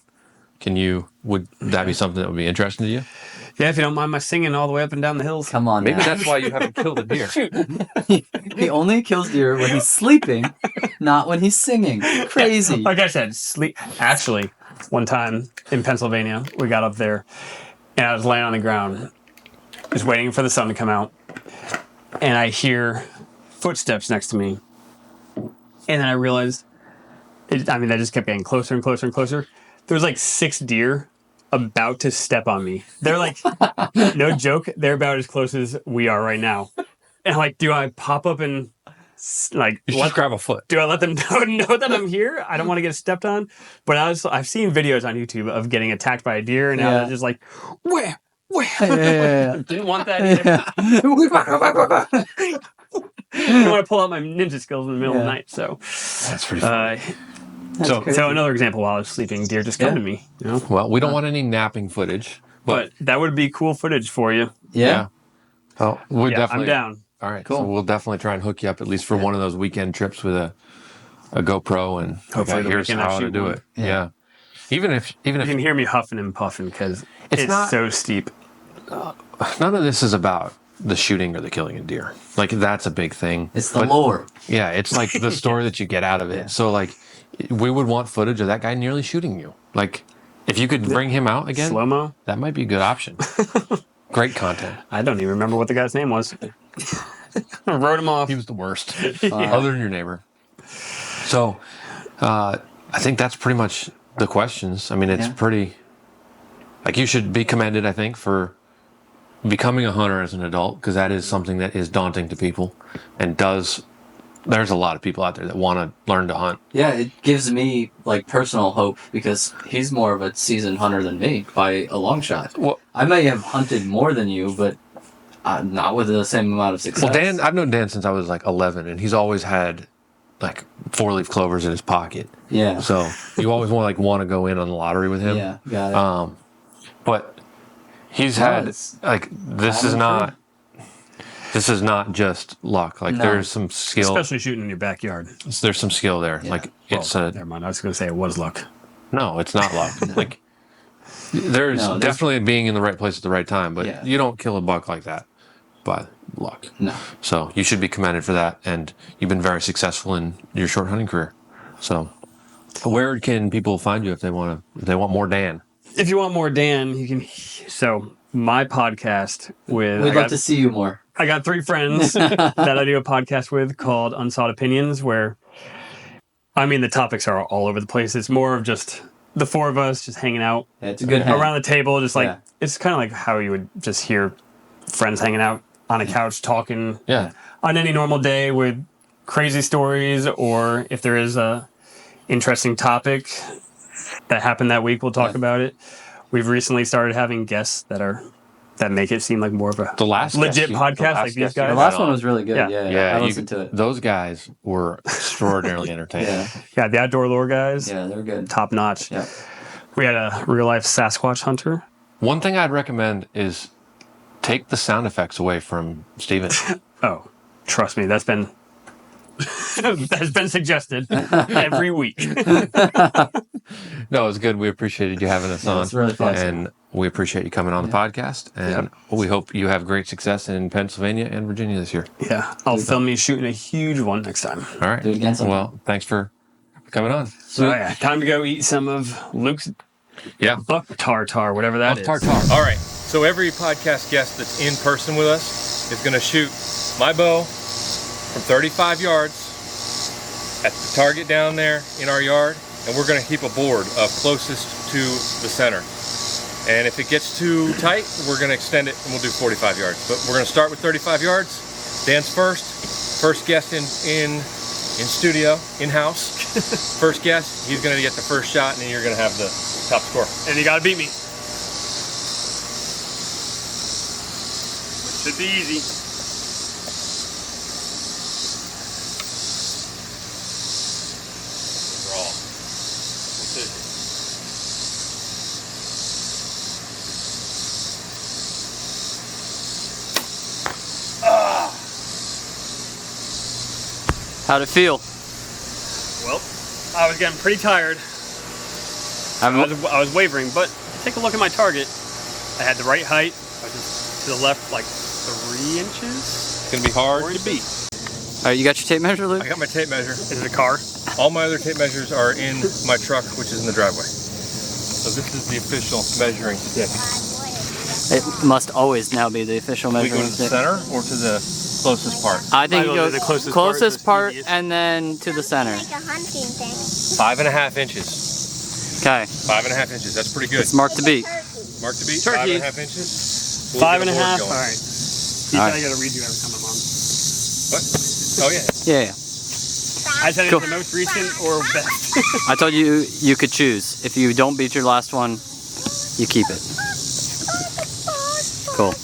would that be something that would be interesting to you? Yeah, if you don't mind my singing all the way up and down the hills. Come on. Maybe now. that's why you haven't killed a deer. He only kills deer when he's sleeping, not when he's singing. Crazy. Like I said, sleep. Actually, one time in Pennsylvania, we got up there, and I was laying on the ground, just waiting for the sun to come out, and I hear footsteps next to me, and then I realized, they just kept getting closer and closer and closer. There was like 6 deer about to step on me. They're like, no joke, they're about as close as we are right now. And I'm like, do I pop up and like You should just grab a foot. do I let them know that I'm here? I don't want to get stepped on. But I've seen videos on YouTube of getting attacked by a deer, and now Yeah. they're just like, where? Yeah. Didn't want that either. I want to pull out my ninja skills in the middle of the Yeah. night. So, That's pretty fun. so another example, while I was sleeping, deer just come Yeah. to me. You know, Well, we don't want any napping footage, but that would be cool footage for you. Yeah. oh, we Yeah, definitely. I'm down. All right, Cool. so we'll definitely try and hook you up at least for one of those weekend trips with a GoPro and Hopefully the here's weekend I how to shoot do one. it. Yeah. Even if You can hear me huffing and puffing because it's not- so steep. none of this is about the shooting or the killing of deer. Like that's a big thing. It's the But, lore. yeah, it's like the story that you get out of it. Yeah. So like we would want footage of that guy nearly shooting you. Like if you could bring him out again, Slow mo. that might be a good option. Great content. I don't even remember what the guy's name was. I wrote him off. He was the worst, other than your neighbor. So, I think that's pretty much the questions. I mean, it's Yeah. pretty. Like you should be commended, I think, for becoming a hunter as an adult, because that is something that is daunting to people, and does. There's a lot of people out there that want to learn to hunt. Yeah, it gives me like personal hope because he's more of a seasoned hunter than me by a long shot. Well, I may have hunted more than you, but not with the same amount of success. well, Dan, I've known Dan since I was like 11, and he's always had like 4-leaf clovers in his pocket. Yeah. So you always want to go in on the lottery with him. Yeah, got it. But he's No, had it's like this common is not this is not just luck. Like No. there's some skill. Especially shooting in your backyard. There's some skill there. Yeah. Like Well, it's a never mind. I was going to say it was luck. no, it's not luck. Like there's No, there's- definitely being in the right place at the right time, but Yeah. you don't kill a buck like that by luck. No. So you should be commended for that, and you've been very successful in your short hunting career. So where can people find you if they want more Dan? If you want more Dan, you can. So my podcast with We'd love to see you more. I got 3 friends that I do a podcast with called Unsought Opinions, where the topics are all over the place. It's more of just the 4 of us just hanging out Yeah, it's a good hang. around the table, just like Yeah. it's kind of like how you would just hear friends hanging out on a couch talking Yeah. on any normal day with crazy stories, or if there is a interesting topic that happened that week, we'll talk about it. We've recently started having guests that make it seem like more of a The last legit guest you- podcast the last like these guest you guys. The had last one was really good. Yeah. Yeah, I you listened could- to it. Those guys were extraordinarily entertaining. Yeah, Yeah, the outdoor lore guys, yeah, they're good. top notch. Yeah. We had a real life Sasquatch hunter. One thing I'd recommend is take the sound effects away from Steven. Oh, trust me, that's been that's been suggested every week. No, it's good. We appreciated you having us on. it's really fun. And we appreciate you coming on the podcast. And we hope you have great success in Pennsylvania and Virginia this year. Yeah, I'll film me shooting a huge one next time. All right. Do it again sometime. Well, thanks for coming on. So yeah, time to go eat some of Luke's Yeah. buck tartar, whatever that is. Tartar. All right. So every podcast guest that's in person with us is going to shoot my bow from 35 yards at the target down there in our yard, and we're going to keep a board of closest to the center. And if it gets too tight, we're going to extend it and we'll do 45 yards. But we're going to start with 35 yards. Dan's first guest in studio, in-house. First guest, he's going to get the first shot, and then you're going to have the top score. And you gotta beat me. Should be easy. Draw. Decision. How'd it feel? Well, I was getting pretty tired. I was wavering, but take a look at my target. I had the right height. I was just to the left like 3 inches. It's going to be hard to beat. All right, you got your tape measure, Luke? I got my tape measure. Is it a car? All my other tape measures are in my truck, which is in the driveway. So this is the official measuring stick. It must always now be the official We go measuring to the stick. center or to the closest part? I think I you go go to the closest closest part, part, the easiest. and then to the center. Like a hunting thing. 5.5 inches. Okay, 5.5 inches. That's pretty good. it's marked to beat. Mark to beat. Turkey. 5.5 inches. We'll Five get and a board half. going. All right. He All said right. I gotta redo every time I'm on. What? Oh yeah. Yeah, yeah. I said Cool. it's the most recent or best. I told you you could choose. If you don't beat your last one, you keep it. Cool.